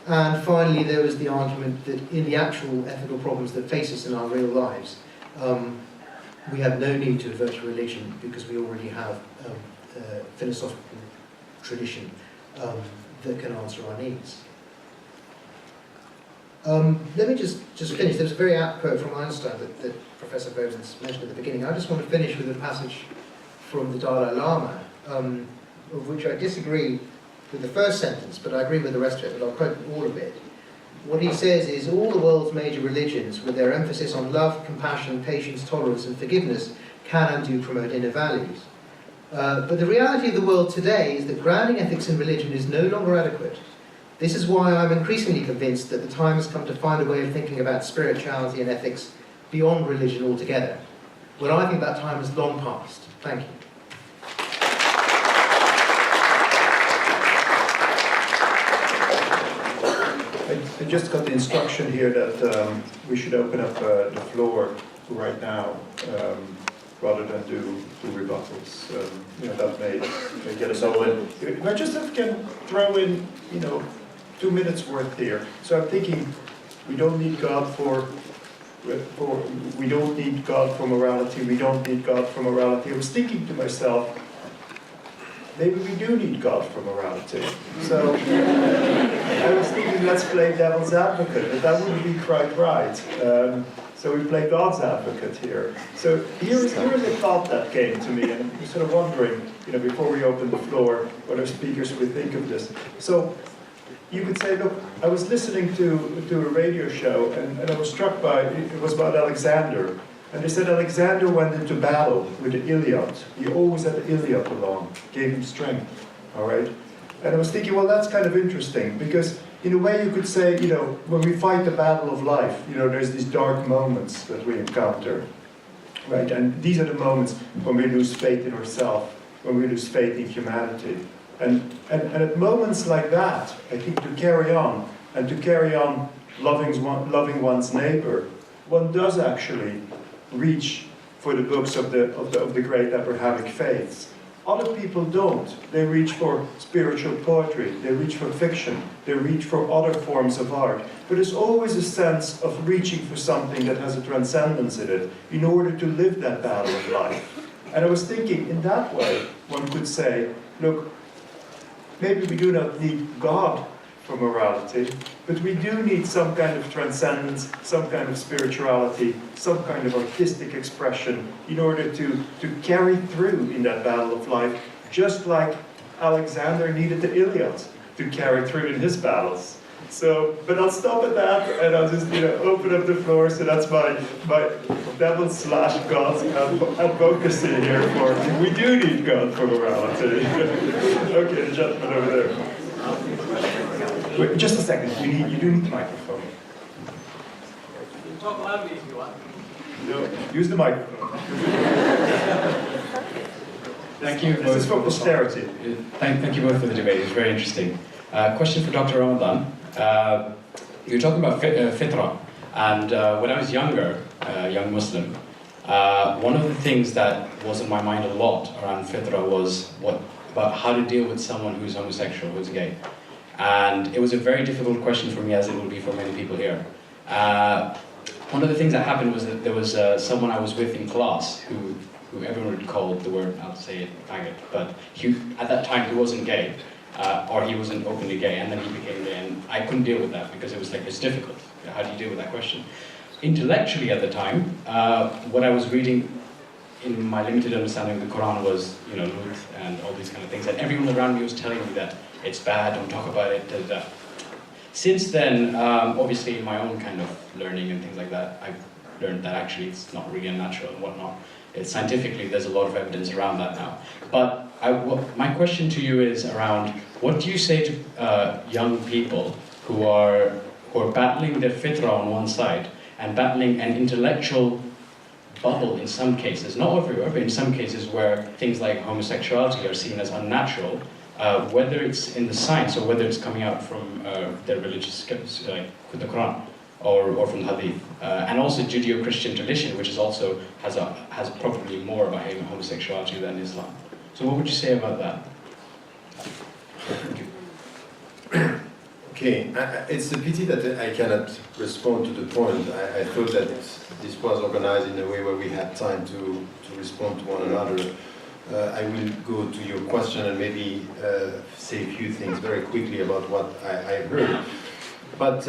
[SPEAKER 3] And finally, there was the argument that in the actual ethical problems that face us in our real lives, we have no need to revert to religion because we already have a philosophical tradition that can answer our needs. Let me just finish. There was a very apt quote from Einstein that Professor Bowman's mentioned at the beginning. I just want to finish with a passage from the Dalai Lama, of which I disagree with the first sentence, but I agree with the rest of it, but I'll quote all of it. What he says is, all the world's major religions, with their emphasis on love, compassion, patience, tolerance, and forgiveness, can and do promote inner values. But the reality of the world today is that grounding ethics in religion is no longer adequate. This is why I'm increasingly convinced that the time has come to find a way of thinking about spirituality and ethics beyond religion altogether. Well, I think that time has long passed. Thank you.
[SPEAKER 1] I just got the instruction here that we should open up the floor right now rather than do rebuttals. That may get us all in. I just can throw in, 2 minutes worth here. So I'm thinking we don't need God for we don't need God for morality. We don't need God for morality. I was thinking to myself, maybe we do need God for morality. So I was thinking, let's play devil's advocate, but that wouldn't be quite right. So we play God's advocate here. So here's a thought that came to me, and I'm sort of wondering, before we open the floor, what our speakers would think of this. So you could say, look, I was listening to a radio show, and I was struck by, it was about Alexander. And they said Alexander went into battle with the Iliad. He always had the Iliad along, gave him strength, all right? And I was thinking, well, that's kind of interesting, because in a way you could say, when we fight the battle of life, there's these dark moments that we encounter, right? And these are the moments when we lose faith in ourselves, when we lose faith in humanity. And at moments like that, I think to carry on loving one's neighbor, one does actually reach for the books of the great Abrahamic faiths. Other people don't. They reach for spiritual poetry, they reach for fiction, they reach for other forms of art. But there's always a sense of reaching for something that has a transcendence in it in order to live that battle of life. And I was thinking, in that way, one could say, look, maybe we do not need God for morality, but we do need some kind of transcendence, some kind of spirituality, some kind of artistic expression in order to carry through in that battle of life, just like Alexander needed the Iliad to carry through in his battles. So, but I'll stop at that, and I'll just open up the floor. So that's my devil/God's advocacy here for we do need God for morality. Okay, the gentleman over there. Wait, just a second. You do need the microphone.
[SPEAKER 4] You can talk loudly if you want.
[SPEAKER 1] No, use the microphone.
[SPEAKER 5] Thank you.
[SPEAKER 1] This is for posterity.
[SPEAKER 5] Thank you both for the debate. It's very interesting. Question for Dr. Ramadan. You were talking about fitra, and when I was younger, young Muslim, one of the things that was in my mind a lot around fitra was about how to deal with someone who's homosexual, who's gay. And it was a very difficult question for me, as it will be for many people here. One of the things that happened was that there was someone I was with in class who everyone would call the word, I'll say it, faggot, but at that time he wasn't gay, or he wasn't openly gay, and then he became gay, and I couldn't deal with that because it was like, it's difficult. How do you deal with that question? Intellectually at the time, what I was reading in my limited understanding of the Qur'an was, Lut and all these kind of things, and everyone around me was telling me that it's bad, don't talk about it, da, da, da. Since then, obviously in my own kind of learning and things like that, I've learned that actually it's not really unnatural and whatnot. Scientifically, there's a lot of evidence around that now. But my question to you is around, what do you say to young people who are battling their fitra on one side and battling an intellectual bubble in some cases, not everywhere, but in some cases where things like homosexuality are seen as unnatural, whether it's in the science or whether it's coming out from their religious scripts, like with the Qur'an or from the Hadith, and also Judeo-Christian tradition, which is also has probably more about homosexuality than Islam. So what would you say about that? Thank you.
[SPEAKER 2] Okay, it's a pity that I cannot respond to the point. I thought that this was organized in a way where we had time to respond to one another. I will go to your question and maybe say a few things very quickly about what I heard. But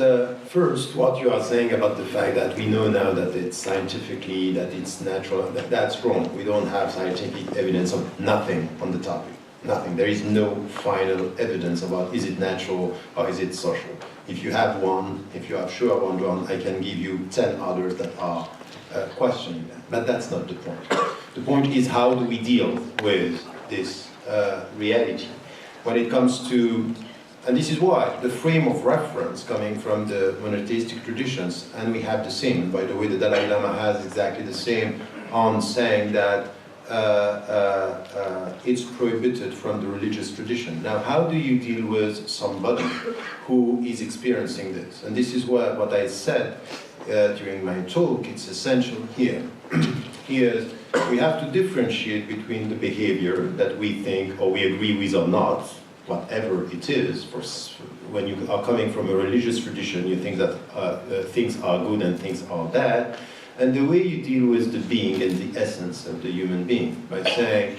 [SPEAKER 2] first, what you are saying about the fact that we know now that it's scientifically, that it's natural, that's wrong. We don't have scientific evidence of nothing on the topic. Nothing. There is no final evidence about is it natural or is it social. If you have one, if you are sure about one, I can give you 10 others that are questioning that. But that's not the point. The point is, how do we deal with this reality when it comes to, and this is why the frame of reference coming from the monotheistic traditions, and we have the same, by the way, the Dalai Lama has exactly the same on saying that it's prohibited from the religious tradition. Now, how do you deal with somebody who is experiencing this? And this is what I said during my talk. It's essential here. Here, we have to differentiate between the behavior that we think or we agree with or not, whatever it is. When you are coming from a religious tradition, you think that things are good and things are bad. And the way you deal with the being and the essence of the human being, by saying,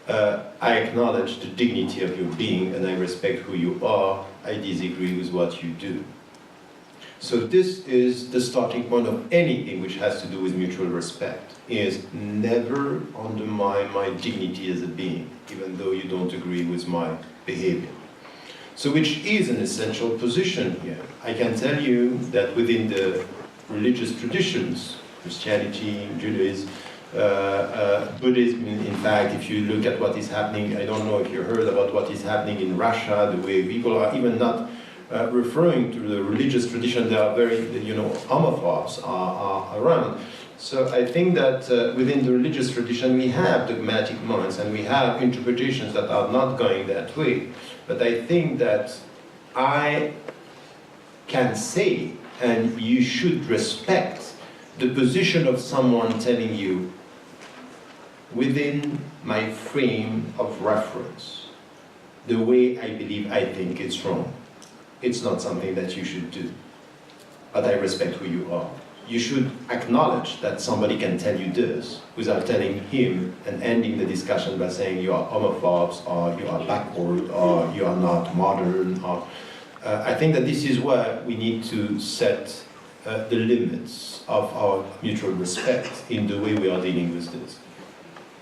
[SPEAKER 2] I acknowledge the dignity of your being and I respect who you are, I disagree with what you do. So this is the starting point of anything which has to do with mutual respect, is never undermine my dignity as a being, even though you don't agree with my behavior. So which is an essential position here. I can tell you that within the religious traditions, Christianity, Judaism, Buddhism, in fact, if you look at what is happening, I don't know if you heard about what is happening in Russia, the way people are even not referring to the religious tradition, they are very, homophobes are around. So I think that within the religious tradition we have dogmatic moments and we have interpretations that are not going that way. But I think that I can say, and you should respect, the position of someone telling you, within my frame of reference, the way I believe I think it's wrong. It's not something that you should do. But I respect who you are. You should acknowledge that somebody can tell you this without telling him and ending the discussion by saying you are homophobes or you are backward or you are not modern. Or I think that this is where we need to set the limits of our mutual respect in the way we are dealing with this.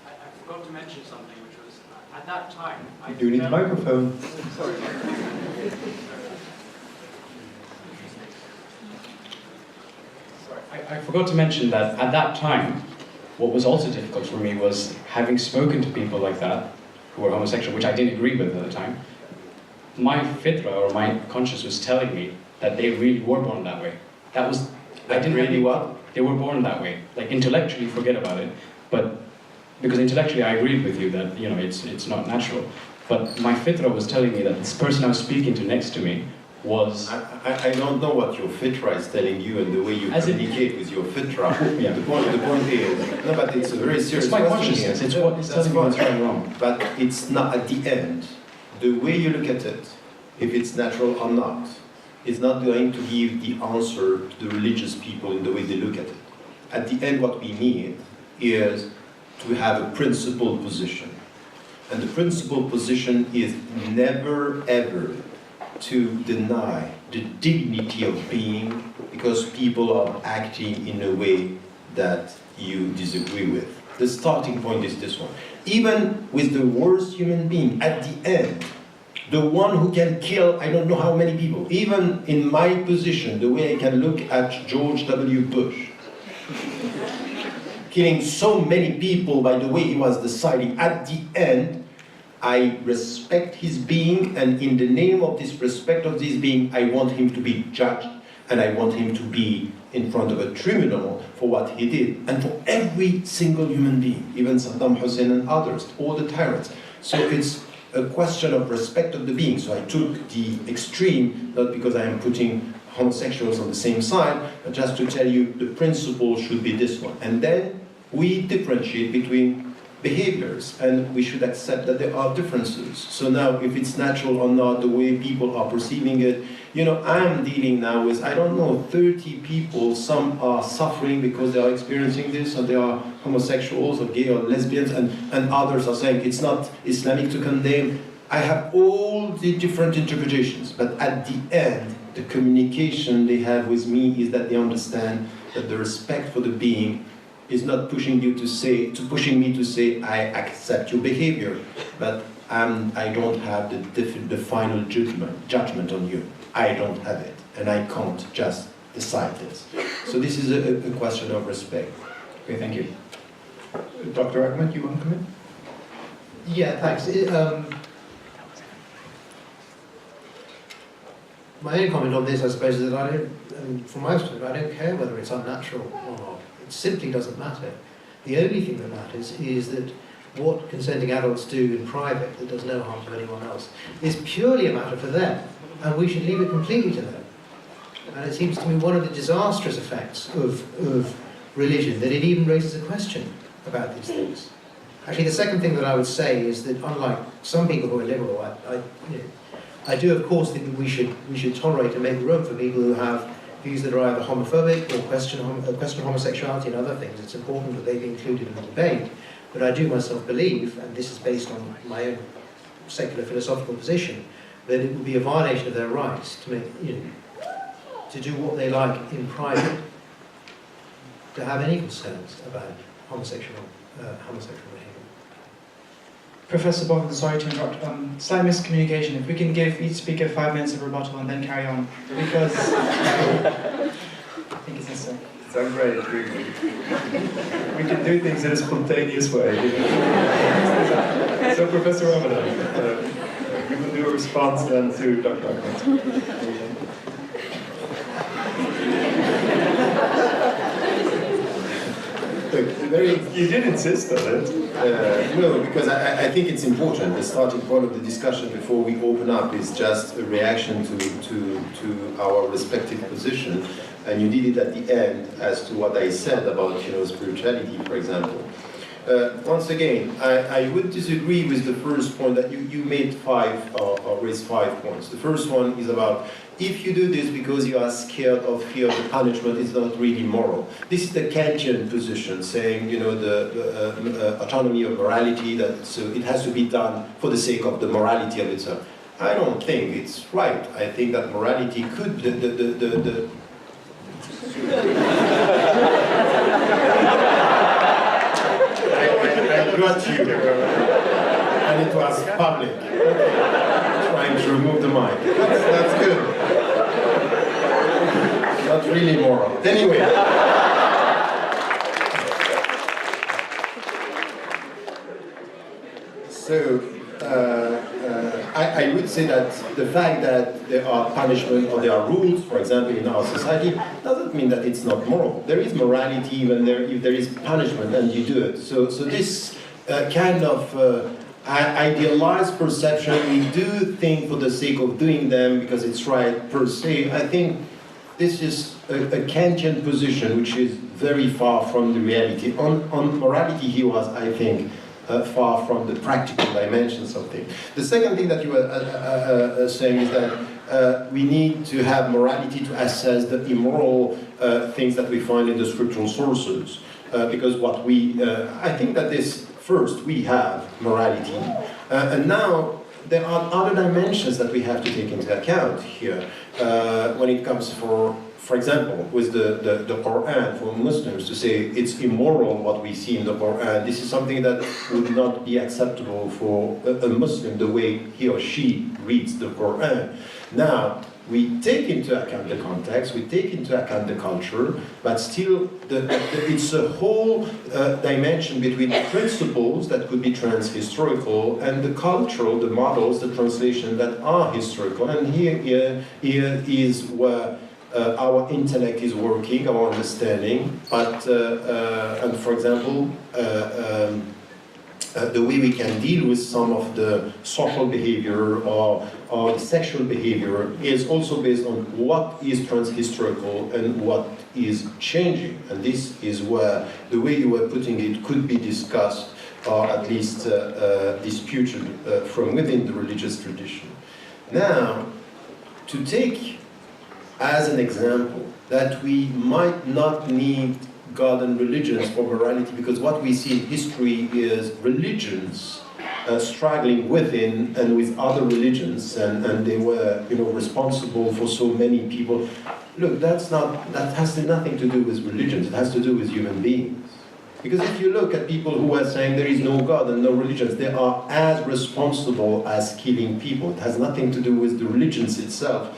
[SPEAKER 4] I forgot to mention something, which was, at that time...
[SPEAKER 1] Do you need the microphone?
[SPEAKER 4] Sorry.
[SPEAKER 5] I forgot to mention that at that time, what was also difficult for me was having spoken to people like that, who were homosexual, which I didn't agree with at the time, my fitra or my conscience was telling me that they really were born that way. That was, I didn't
[SPEAKER 2] really
[SPEAKER 5] have,
[SPEAKER 2] what?
[SPEAKER 5] They were born that way. Like intellectually, forget about it. But because intellectually, I agreed with you that it's not natural. But my fitra was telling me that this person I was speaking to next to me was.
[SPEAKER 2] I don't know what your fitra is telling you and the way you communicate with your fitra.
[SPEAKER 5] Yeah.
[SPEAKER 2] The point is, no, but it's a very serious
[SPEAKER 5] It's my
[SPEAKER 2] question
[SPEAKER 5] consciousness.
[SPEAKER 2] here.
[SPEAKER 5] It's what is telling me what's right and wrong.
[SPEAKER 2] But it's not at the end. The way you look at it, if it's natural or not, is not going to give the answer to the religious people in the way they look at it. At the end, what we need is to have a principled position. And the principled position is never, ever to deny the dignity of being because people are acting in a way that you disagree with. The starting point is this one. Even with the worst human being, at the end, the one who can kill I don't know how many people, even in my position, the way I can look at George W. Bush, killing so many people by the way he was deciding, at the end, I respect his being, and in the name of this respect of this being, I want him to be judged, and I want him to be in front of a tribunal for what he did, and for every single human being, even Saddam Hussein and others, all the tyrants. So it's a question of respect of the being. So I took the extreme, not because I am putting homosexuals on the same side, but just to tell you the principle should be this one. And then we differentiate between behaviors, and we should accept that there are differences. So now, if it's natural or not, the way people are perceiving it, I'm dealing now with, 30 people. Some are suffering because they are experiencing this, or they are homosexuals, or gay, or lesbians, and others are saying it's not Islamic to condemn. I have all the different interpretations, but at the end, the communication they have with me is that they understand that the respect for the being is not pushing me to say I accept your behavior, but I don't have the final judgment on you. I don't have it, and I can't just decide this. So this is a question of respect.
[SPEAKER 5] Okay, thank you.
[SPEAKER 1] Dr. Ahmed, you want to come in?
[SPEAKER 3] Yeah, thanks. My only comment on this, I suppose, is that from my perspective, I don't care whether it's unnatural or not. It simply doesn't matter. The only thing that matters is that what consenting adults do in private that does no harm to anyone else is purely a matter for them, and we should leave it completely to them. And it seems to me one of the disastrous effects of religion that it even raises a question about these things. Actually, the second thing that I would say is that unlike some people who are liberal, I do of course think that we should tolerate and make room for people who have views that are either homophobic or question homosexuality and other things. It's important that they be included in the debate. But I do myself believe, and this is based on my own secular philosophical position, that it would be a violation of their rights to to do what they like in private, to have any concerns about homosexual behaviour.
[SPEAKER 6] Professor Dawkins, sorry to interrupt. Slight miscommunication. If we can give each speaker 5 minutes of rebuttal and then carry on, because I think it's necessary.
[SPEAKER 1] Sounds great. We can do things in a spontaneous way. So, Professor Ramadan, we will do a response then to Dr. Ahmed. You did insist on it.
[SPEAKER 2] No, because I think it's important. The starting point of the discussion before we open up is just a reaction to our respective position, and you did it at the end as to what I said about spirituality, for example. Once again, I would disagree with the first point that you made or raised 5 points. The first one is about if you do this because you are scared or fear of the punishment, it's not really moral. This is the Kantian position, saying the autonomy of morality, that so it has to be done for the sake of the morality of itself. I don't think it's right. I think that morality could I got you, and it was public. Trying to remove the mic. That's good. Not really moral. Anyway. So, I would say that the fact that there are punishment or there are rules, for example, in our society, doesn't mean that it's not moral. There is morality even there if there is punishment and you do it. So this kind of idealized perception, we do things for the sake of doing them because it's right per se. I think this is a Kantian position which is very far from the reality. On morality, he was, I think, far from the practical dimensions of things. The second thing that you were saying is that we need to have morality to assess the immoral things that we find in the scriptural sources. Because what we, I think that this, first, we have morality. And now, there are other dimensions that we have to take into account here. When it comes for example, with the Qur'an, for Muslims to say it's immoral what we see in the Qur'an, this is something that would not be acceptable for a Muslim the way he or she reads the Qur'an. Now, we take into account the context, we take into account the culture, but still it's a whole dimension between the principles that could be trans-historical and the cultural, the models, the translation that are historical. And here is where our intellect is working, our understanding, but, and for example, the way we can deal with some of the social behavior or the sexual behavior is also based on what is trans-historical and what is changing. And this is where the way you were putting it could be discussed or at least disputed from within the religious tradition. Now, to take as an example that we might not need God and religions for morality, because what we see in history is religions struggling within and with other religions, and they were, responsible for so many people. Look, that has nothing to do with religions. It has to do with human beings. Because if you look at people who are saying there is no God and no religions, they are as responsible as killing people. It has nothing to do with the religions itself.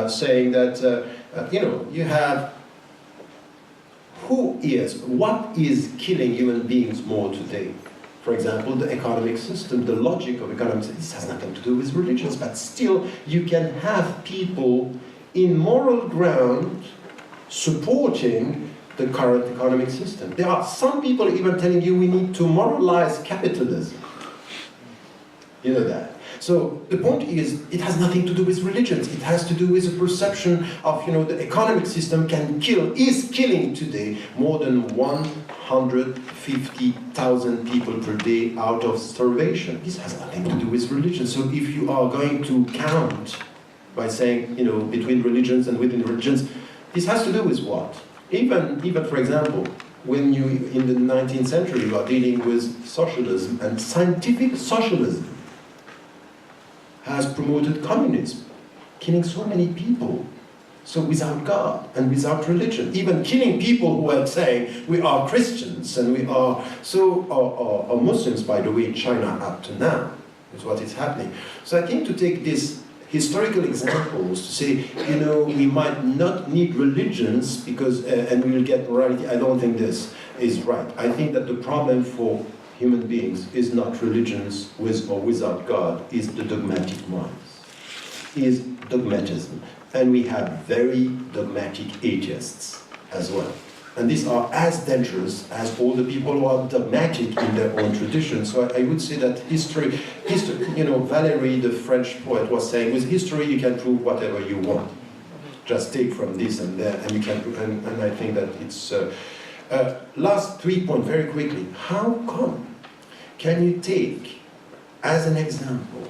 [SPEAKER 2] Saying that, you have what is killing human beings more today? For example, the economic system, the logic of economics, this has nothing to do with religions, but still you can have people in moral ground supporting the current economic system. There are some people even telling you we need to moralize capitalism. You know that. So the point is, it has nothing to do with religions. It has to do with the perception of, the economic system is killing today more than 150,000 people per day out of starvation. This has nothing to do with religion. So if you are going to count by saying, between religions and within religions, this has to do with what? Even for example, when you, in the 19th century, you are dealing with socialism, and scientific socialism has promoted communism, killing so many people. So without God and without religion, even killing people who are saying we are Christians and we are are Muslims, by the way, in China up to now, is what is happening. So I think to take these historical examples to say, we might not need religions because, and we will get morality, I don't think this is right. I think that the problem for human beings is not religions with or without God, is the dogmatic minds, is dogmatism. And we have very dogmatic atheists as well. And these are as dangerous as all the people who are dogmatic in their own tradition. So I would say that history, Valéry, the French poet, was saying, with history you can prove whatever you want. Just take from this and that, and you can prove, and I think that it's... last 3 points, very quickly. How come can you take as an example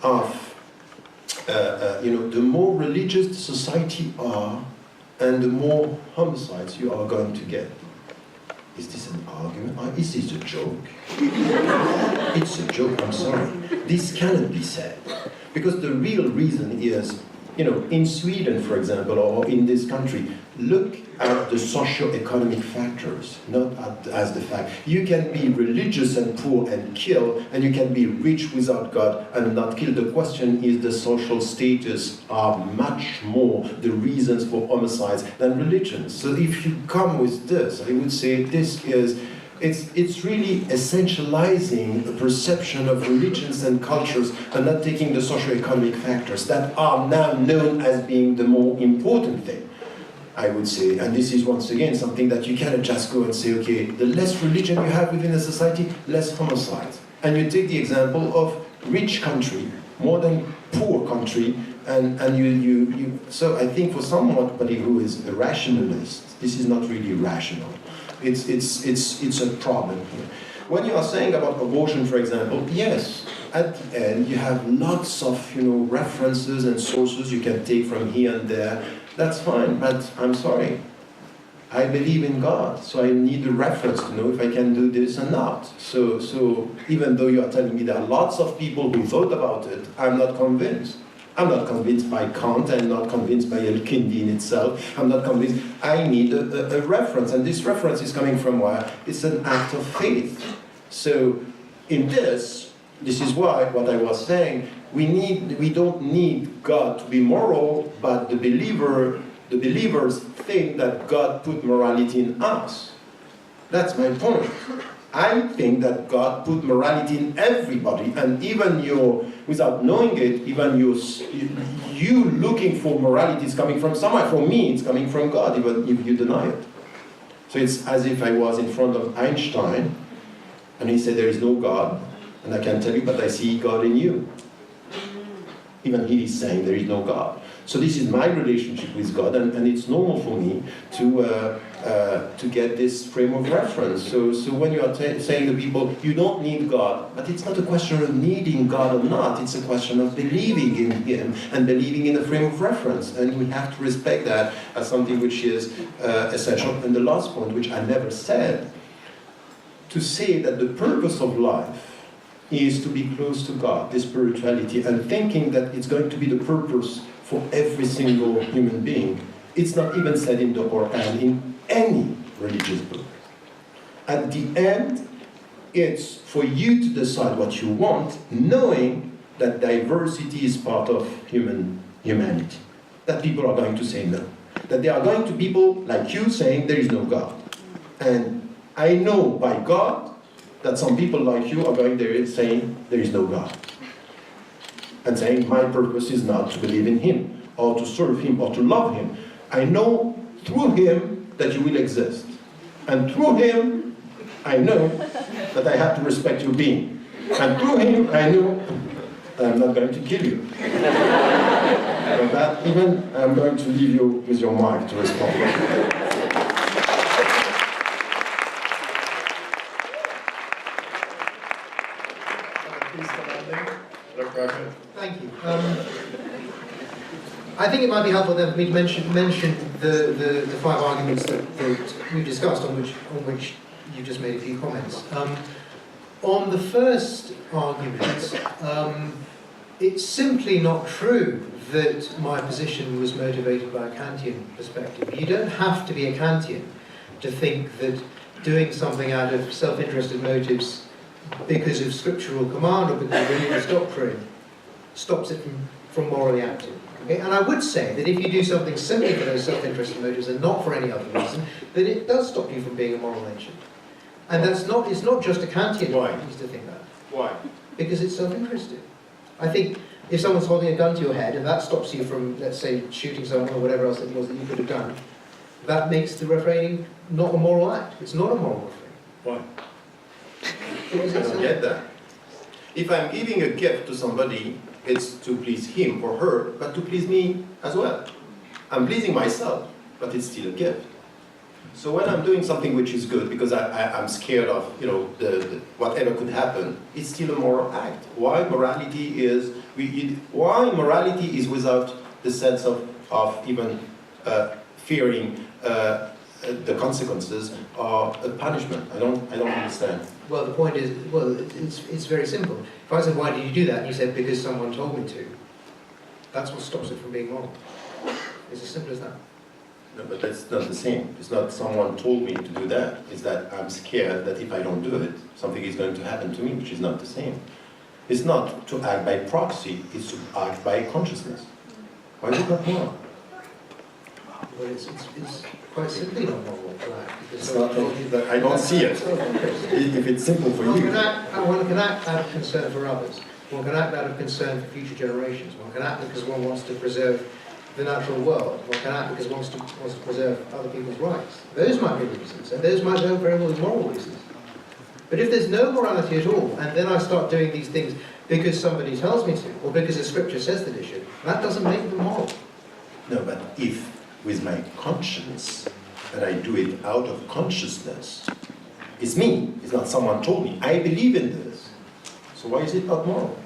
[SPEAKER 2] of the more religious the society are and the more homicides you are going to get? Is this an argument? Is this a joke? It's a joke, I'm sorry. This cannot be said. Because the real reason is, in Sweden, for example, or in this country, look at the socio-economic factors, not as the fact. You can be religious and poor and kill, and you can be rich without God and not kill. The question is the social status are much more the reasons for homicides than religions. So if you come with this, I would say this is It's really essentializing the perception of religions and cultures and not taking the socio-economic factors that are now known as being the more important thing, I would say. And this is once again something that you cannot just go and say, okay, the less religion you have within a society, less homicides. And you take the example of rich country more than poor country, and so I think for somebody who is a rationalist, this is not really rational. It's a problem here. When you are saying about abortion, for example, yes, at the end you have lots of references and sources you can take from here and there. That's fine, but I'm sorry. I believe in God, so I need a reference to know if I can do this or not. So even though you are telling me there are lots of people who thought about it, I'm not convinced. I'm not convinced by Kant, I'm not convinced by El-Kindi in itself, I'm not convinced. I need a reference, and this reference is coming from where? It's an act of faith. So in this is why, what I was saying, we don't need God to be moral, but the believers think that God put morality in us. That's my point. I think that God put morality in everybody, and even without knowing it, even you looking for morality is coming from somewhere. For me, it's coming from God, even if you deny it. So it's as if I was in front of Einstein, and he said there is no God, and I can tell you, but I see God in you. Even he is saying there is no God. So this is my relationship with God, and it's normal for me to get this frame of reference. So when you are saying to people, you don't need God, but it's not a question of needing God or not, it's a question of believing in Him and believing in a frame of reference. And we have to respect that as something which is essential. And the last point, which I never said, to say that the purpose of life is to be close to God, this spirituality, and thinking that it's going to be the purpose for every single human being. It's not even said in the Qur'an, in any religious book. At the end, it's for you to decide what you want, knowing that diversity is part of humanity. That people are going to say no. That there are going to be people like you saying there is no God. And I know by God that some people like you are going there saying there is no God. And saying my purpose is not to believe in Him, or to serve Him, or to love Him. I know through Him that you will exist. And through Him, I know that I have to respect your being. And through Him, I know that I'm not going to kill you. But that even, I'm going to leave you with your mic to respond.
[SPEAKER 3] Thank you. I think it might be helpful then for me to mention the five arguments that we've discussed, on which you just made a few comments. On the first argument, it's simply not true that my position was motivated by a Kantian perspective. You don't have to be a Kantian to think that doing something out of self-interested motives because of scriptural command or because of religious doctrine stops it from morally acting. Okay? And I would say that if you do something simply for those self-interested motives and not for any other reason, then it does stop you from being a moral agent. And it's not just a Kantian who needs to think that.
[SPEAKER 2] Why?
[SPEAKER 3] Because it's self-interested. I think if someone's holding a gun to your head and that stops you from, let's say, shooting someone or whatever else it was that you could have done, that makes the refraining not a moral act. It's not a moral refrain.
[SPEAKER 2] Why? I don't get that. If I'm giving a gift to somebody, it's to please him or her, but to please me as well. I'm pleasing myself, but it's still a gift. So when I'm doing something which is good, because I'm scared of whatever could happen, it's still a moral act. Why morality is without the sense of even fearing the consequences or a punishment? I don't understand.
[SPEAKER 3] Well, the point is, it's very simple. If I said, why did you do that? And you said, because someone told me to. That's what stops it from being moral. It's as simple as that.
[SPEAKER 2] No, but that's not the same. It's not someone told me to do that. It's that I'm scared that if I don't do it, something is going to happen to me, which is not the same. It's not to act by proxy, it's to act by consciousness. Why is it not moral?
[SPEAKER 3] Well, it's quite simply not moral to act. Because
[SPEAKER 2] It's not, I don't see it. If it's simple for
[SPEAKER 3] one
[SPEAKER 2] you.
[SPEAKER 3] can act out of concern for others. One can act out of concern for future generations. One can act because one wants to preserve the natural world. One can act because one wants to preserve other people's rights. Those might be reasons, and those might very well be moral reasons. But if there's no morality at all, and then I start doing these things because somebody tells me to, or because the scripture says that it should, that doesn't make them moral.
[SPEAKER 2] No, but if with my conscience, that I do it out of consciousness, it's me, it's not someone told me. I believe in this. So why is it not moral?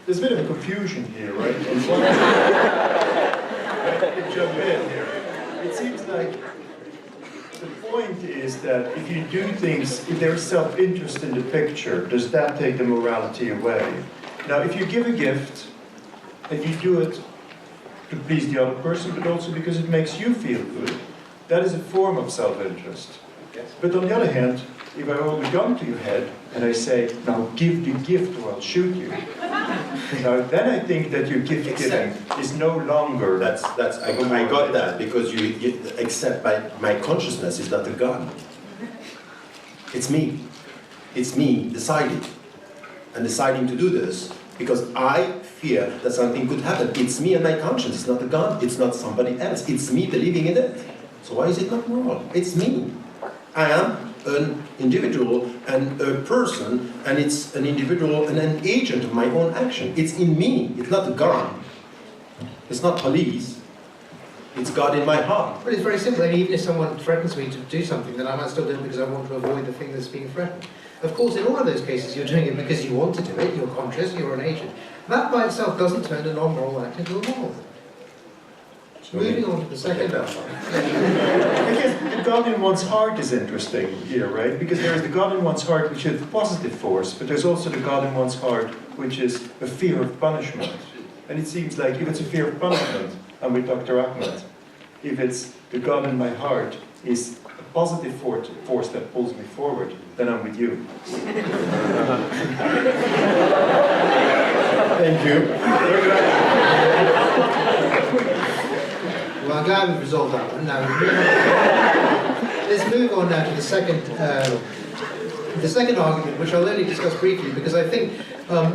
[SPEAKER 1] There's a bit of a confusion here, right? On one jump in here. It seems like the point is that if you do things, if there's self-interest in the picture, does that take the morality away? Now, if you give a gift, and you do it to please the other person, but also because it makes you feel good, that is a form of self-interest. But on the other hand, if I hold a gun to your head and I say, now give the gift or I'll shoot you, now then I think that your gift giving is no longer...
[SPEAKER 2] I got that, because you accept my consciousness is not a gun. It's me. It's me deciding. And deciding to do this because I fear that something could happen. It's me and my conscience. It's not a gun. It's not somebody else. It's me believing in it. So why is it not moral? It's me. I am an individual and a person, and it's an individual and an agent of my own action. It's in me. It's not a gun. It's not police. It's God in my heart.
[SPEAKER 3] But it's very simple. And even if someone threatens me to do something, then I might still do it because I want to avoid the thing that's being threatened. Of course, in all of those cases, you're doing it because you want to do it, you're conscious, you're an agent. That by itself doesn't turn a non-moral act into a moral. Moving on to the second
[SPEAKER 1] Because the God in one's heart is interesting here, right? Because there is the God in one's heart which is positive force, but there's also the God in one's heart which is a fear of punishment. And it seems like if it's a fear of punishment, I'm with Dr. Ahmed. If it's the God in my heart is a positive force that pulls me forward, then I'm with you.
[SPEAKER 2] Thank you.
[SPEAKER 3] Well, I'm glad we've resolved that one. Now, let's move on now to the second argument, which I'll only discuss briefly, because I think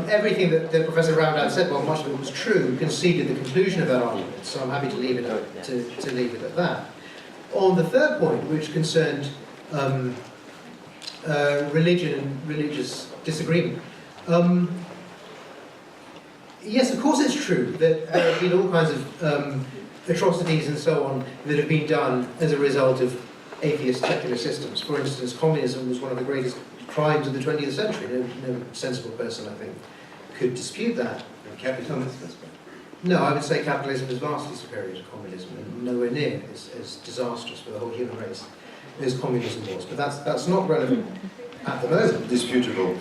[SPEAKER 3] everything that Professor Ramadan said, well, much of it was true, conceded the conclusion of that argument. So I'm happy to leave it at that. On the third point, which concerned religion and religious disagreement. Yes, of course it's true that there have been all kinds of atrocities and so on that have been done as a result of atheist secular systems. For instance, communism was one of the greatest crimes of the 20th century. No sensible person, I think, could dispute that.
[SPEAKER 2] Capitalism.
[SPEAKER 3] No, I would say capitalism is vastly superior to communism and nowhere near as disastrous for the whole human race as communism was. But that's not relevant at the moment.
[SPEAKER 2] Disputable.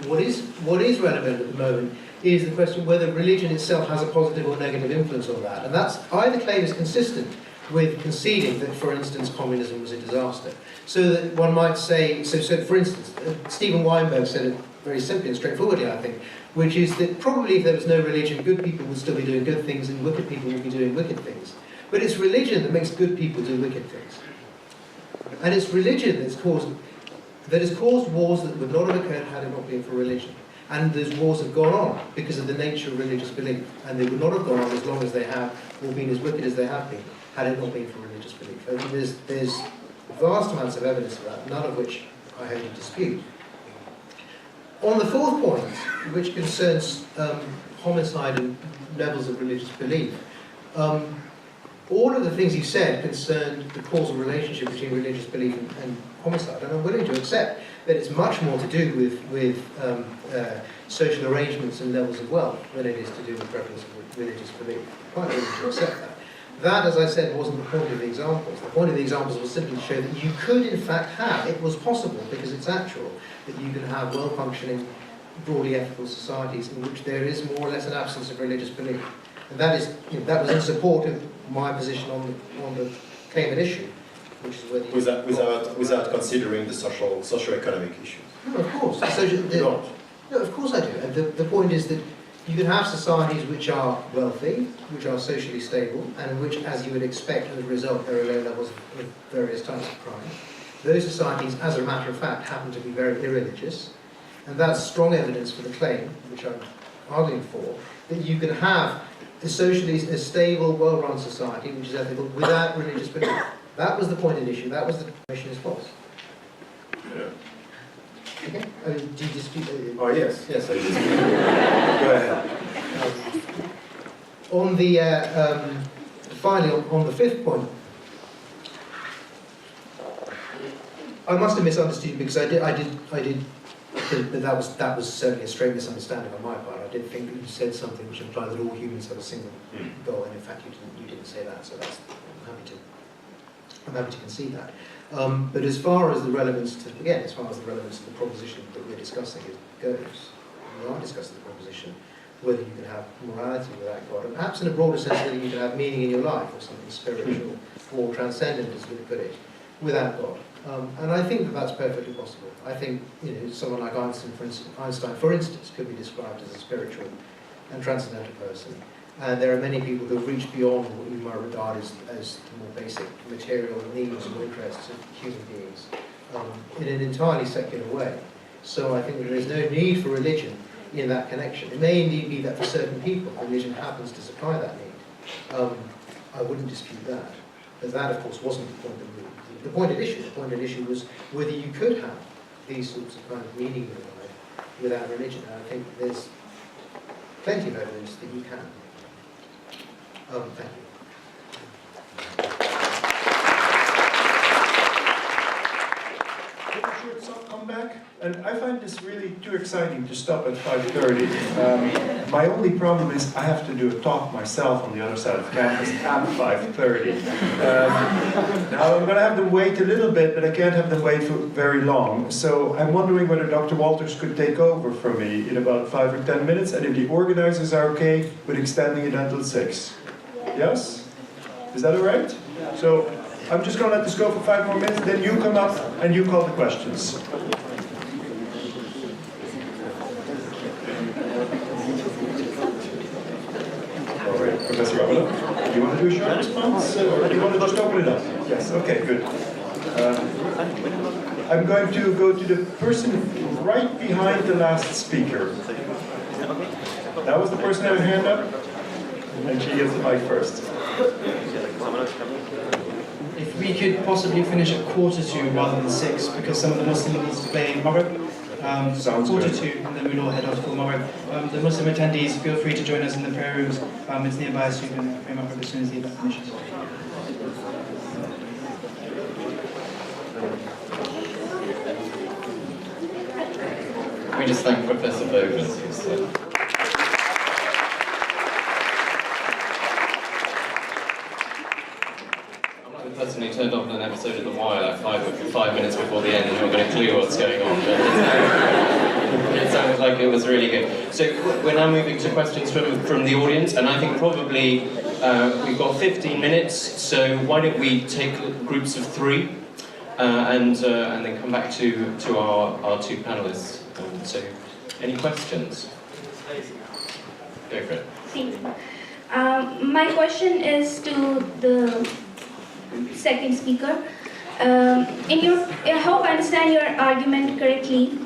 [SPEAKER 3] What is relevant at the moment is the question whether religion itself has a positive or negative influence on that. And that's either claim is consistent with conceding that, for instance, communism was a disaster. So that one might say, so for instance, Stephen Weinberg said it very simply and straightforwardly, I think, which is that probably if there was no religion, good people would still be doing good things and wicked people would be doing wicked things. But it's religion that makes good people do wicked things. And it's religion that has caused wars that would not have occurred had it not been for religion. And those wars have gone on because of the nature of religious belief. And they would not have gone on as long as they have, or been as wicked as they have been, had it not been for religious belief. I mean, there's vast amounts of evidence for that, none of which I wholly dispute. On the fourth point, which concerns homicide and levels of religious belief, all of the things you said concerned the causal relationship between religious belief and homicide, and I'm willing to accept that it's much more to do with social arrangements and levels of wealth than it is to do with preference for religious belief. I'm quite willing to accept that. That, as I said, wasn't the point of the examples. The point of the examples was simply to show that you could, in fact, have, it was possible, because it's actual, that you can have well-functioning, broadly ethical societies in which there is more or less an absence of religious belief. And that is, that was in support of my position on the claim at issue, which is whether
[SPEAKER 2] without considering the socio-economic issues.
[SPEAKER 3] No, of course. No, of course I do. And the point is that You can have societies which are wealthy, which are socially stable, and in which, as you would expect as a result, there are low levels of various types of crime. Those societies, as a matter of fact, happen to be very irreligious, and that's strong evidence for the claim, which I'm arguing for, that you can have a socially stable, well-run society, which is ethical, without religious belief. That was the point at issue. That was the question is false.
[SPEAKER 2] Yeah.
[SPEAKER 3] Okay. Do you dispute?
[SPEAKER 2] Oh yes, yes, I dispute. Go ahead.
[SPEAKER 3] On the finally on the fifth point, I must have misunderstood you because I did. But that was certainly a straight misunderstanding on my part. I did think that you said something which implied that all humans have a single goal, and in fact you didn't say that. So that's I'm happy to concede that. But as far as the relevance to the proposition that we're discussing goes, we are discussing the proposition whether you can have morality without God, and perhaps in a broader sense whether you can have meaning in your life or something spiritual or transcendent, as we put it, without God. And I think that that's perfectly possible. I think someone like Einstein, for instance, could be described as a spiritual and transcendental person. And there are many people who have reached beyond what you might regard as the more basic material needs and interests of human beings in an entirely secular way. So I think that there is no need for religion in that connection. It may indeed be that for certain people, religion happens to supply that need. I wouldn't dispute that. But that, of course, wasn't the point of the point at issue. The point at issue was whether you could have these sorts of kind of meaning in your life without religion. And I think there's plenty of evidence that you can. Thank you.
[SPEAKER 1] Short stop, come back. And I find this really too exciting to stop at 5:30. My only problem is I have to do a talk myself on the other side of campus at 5:30. Now I'm going to have them wait a little bit, but I can't have them wait for very long. So I'm wondering whether Dr. Walters could take over for me in about 5 or 10 minutes, and if the organizers are okay with extending it until 6. Yes? Is that all right? So I'm just going to let this go for 5 more minutes, then you come up and you call the questions. All right, Professor Ramadan, do you want to do a short response, or do you want to just open it up? Yes, okay, good. I'm going to go to the person right behind the last speaker. That was the person who had a hand up? And she gets the mic first.
[SPEAKER 6] If we could possibly finish at 1:45 rather than 6, because some of the Muslims need to play Maghrib.
[SPEAKER 1] Sounds
[SPEAKER 6] 1:45, and then we'll all head off for Maghrib. The Muslim attendees, feel free to join us in the prayer rooms. It's nearby, so you can pray Maghrib as soon as the event finishes.
[SPEAKER 7] We just thank Professor Bogans, who's person who turned on an episode of The Wire like 5 minutes before the end and you're going to clue what's going on. But it sounded like it was really good. So we're now moving to questions from the audience, and I think probably we've got 15 minutes, so why don't we take groups of 3 and then come back to our 2 panelists. So any questions? Go for it.
[SPEAKER 8] Thank you. My question is to the second speaker. I hope I understand your argument correctly,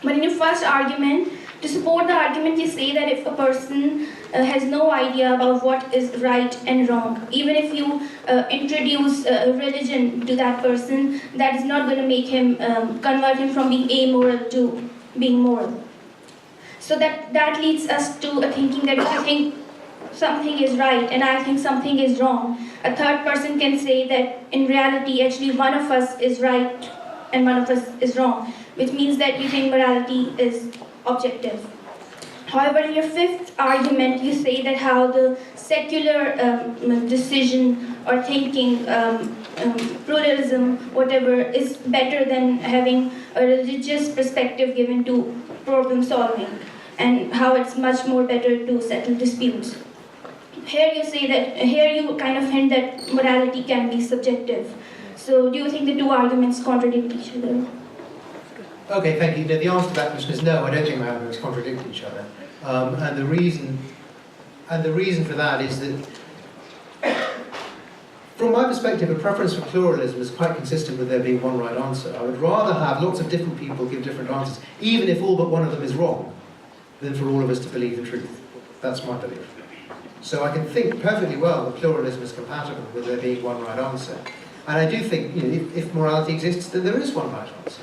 [SPEAKER 8] but in your first argument, to support the argument, you say that if a person has no idea about what is right and wrong, even if you introduce religion to that person, that is not going to make him convert him from being amoral to being moral. So that leads us to a thinking that if I think something is right and I think something is wrong, a third person can say that in reality actually one of us is right and one of us is wrong, which means that you think morality is objective. However, in your fifth argument, you say that how the secular decision or thinking, pluralism, whatever, is better than having a religious perspective given to problem solving, and how it's much more better to settle disputes. Here you kind of hint that morality can be subjective. So do you think the 2 arguments contradict each other?
[SPEAKER 3] Okay, thank you. The answer to that question is no, I don't think my arguments contradict each other. And the reason for that is that, from my perspective, a preference for pluralism is quite consistent with there being one right answer. I would rather have lots of different people give different answers, even if all but one of them is wrong, than for all of us to believe the truth. That's my belief. So I can think perfectly well that pluralism is compatible with there being one right answer. And I do think, if morality exists, then there is one right answer.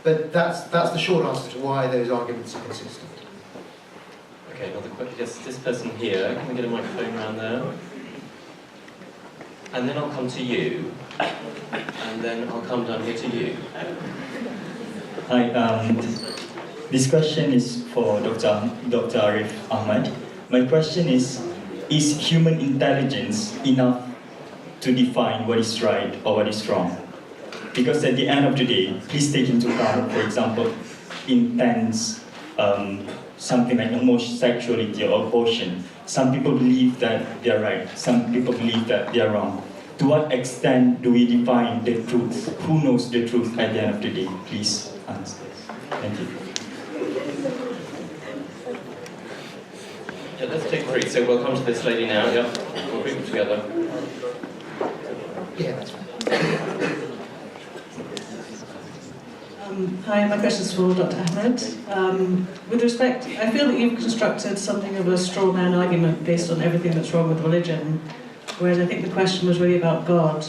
[SPEAKER 3] But that's the short answer to why those arguments are consistent.
[SPEAKER 7] Okay, another question. Yes, this person here. Can we get a microphone around there? And then I'll come to you. And then I'll come down here to you.
[SPEAKER 9] Hi, this question is for Dr. Arif Ahmed. My question is human intelligence enough to define what is right or what is wrong? Because at the end of the day, please take into account, for example, intense, something like homosexuality or abortion. Some people believe that they are right, some people believe that they are wrong. To what extent do we define the truth? Who knows the truth at the end of the day? Please answer. Thank you.
[SPEAKER 7] Yeah, let's take three. So we'll come to this lady now. Yeah, we'll group them together.
[SPEAKER 3] Yeah, that's right.
[SPEAKER 10] Hi, my question is for Dr. Ahmed. With respect, I feel that you've constructed something of a straw man argument based on everything that's wrong with religion, whereas I think the question was really about God.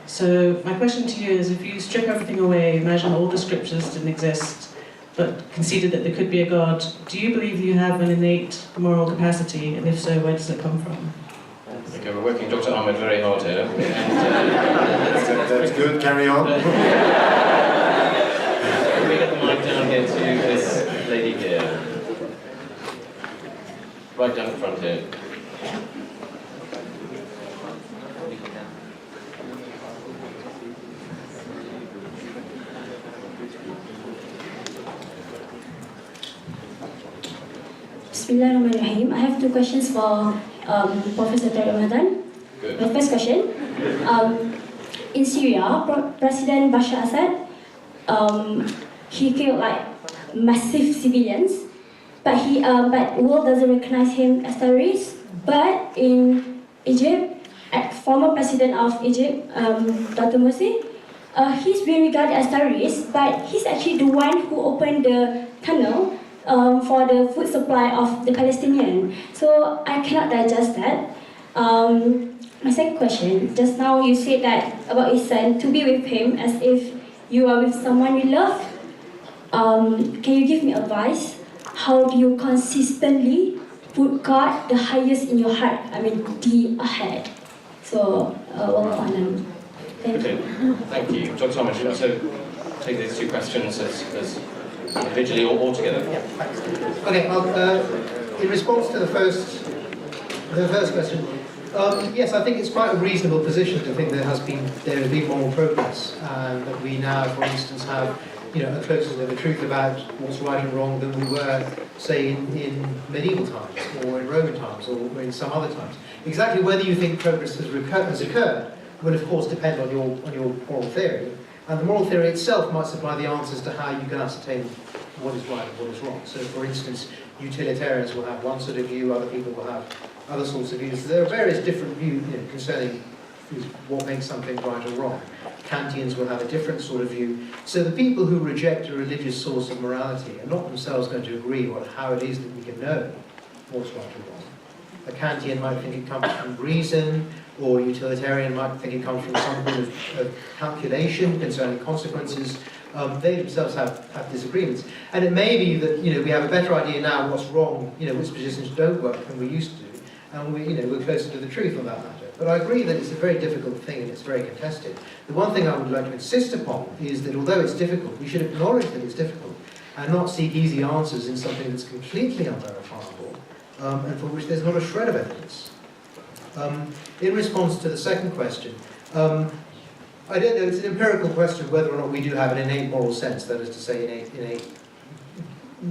[SPEAKER 10] So my question to you is, if you strip everything away, imagine all the scriptures didn't exist, but conceded that there could be a God, do you believe you have an innate moral capacity, and if so, where does it come from?
[SPEAKER 7] Okay, we're working Dr. Ahmed very hard here. And,
[SPEAKER 2] That's good, carry on.
[SPEAKER 7] Can we get the mic down here to this lady here? Right down the front here.
[SPEAKER 11] Bismillahirrahmanirrahim. I have two questions for Professor Tariq. My first question, in Syria, President Bashar Assad, he killed like massive civilians, but the world doesn't recognize him as terrorist. But in Egypt, former president of Egypt, Dr. Morsi, he's being regarded as terrorist, but he's actually the one who opened the tunnel for the food supply of the Palestinian. So I cannot digest that. My second question, just now you said that about his son, to be with him as if you are with someone you love. Can you give me advice? How do you consistently put God the highest in your heart? I mean, the ahead. So, thank you.
[SPEAKER 7] Thank you. Dr. Thomas, should I also take these two questions as individually or together?
[SPEAKER 3] Yeah. Okay, in response to the first question, yes, I think it's quite a reasonable position to think there has been moral progress, and that we now, for instance, have a closer to the truth about what's right and wrong than we were, say, in medieval times, or in Roman times, or in some other times. Exactly whether you think progress has occurred will, of course, depend on your moral theory, and the moral theory itself might supply the answers to how you can ascertain what is right and what is wrong. So, for instance, utilitarians will have one sort of view, other people will have other sorts of views. There are various different views concerning what makes something right or wrong. Kantians will have a different sort of view. So the people who reject a religious source of morality are not themselves going to agree on how it is that we can know what's right or wrong. A Kantian might think it comes from reason, or a utilitarian might think it comes from some kind of calculation concerning consequences. They themselves have disagreements. And it may be that we have a better idea now what's wrong, which positions don't work than we used to do, and we're closer to the truth on that matter. But I agree that it's a very difficult thing and it's very contested. The one thing I would like to insist upon is that although it's difficult, we should acknowledge that it's difficult and not seek easy answers in something that's completely unverifiable and for which there's not a shred of evidence. In response to the second question, I don't know, it's an empirical question whether or not we do have an innate moral sense, that is to say, innate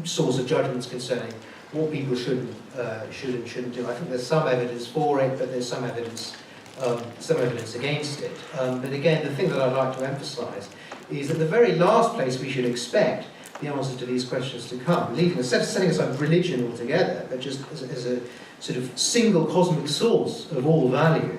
[SPEAKER 3] source of judgments concerning what people should and shouldn't do. I think there's some evidence for it, but there's some evidence against it. But again, the thing that I'd like to emphasize is that the very last place we should expect the answers to these questions to come, setting aside religion altogether, but just as a sort of single cosmic source of all value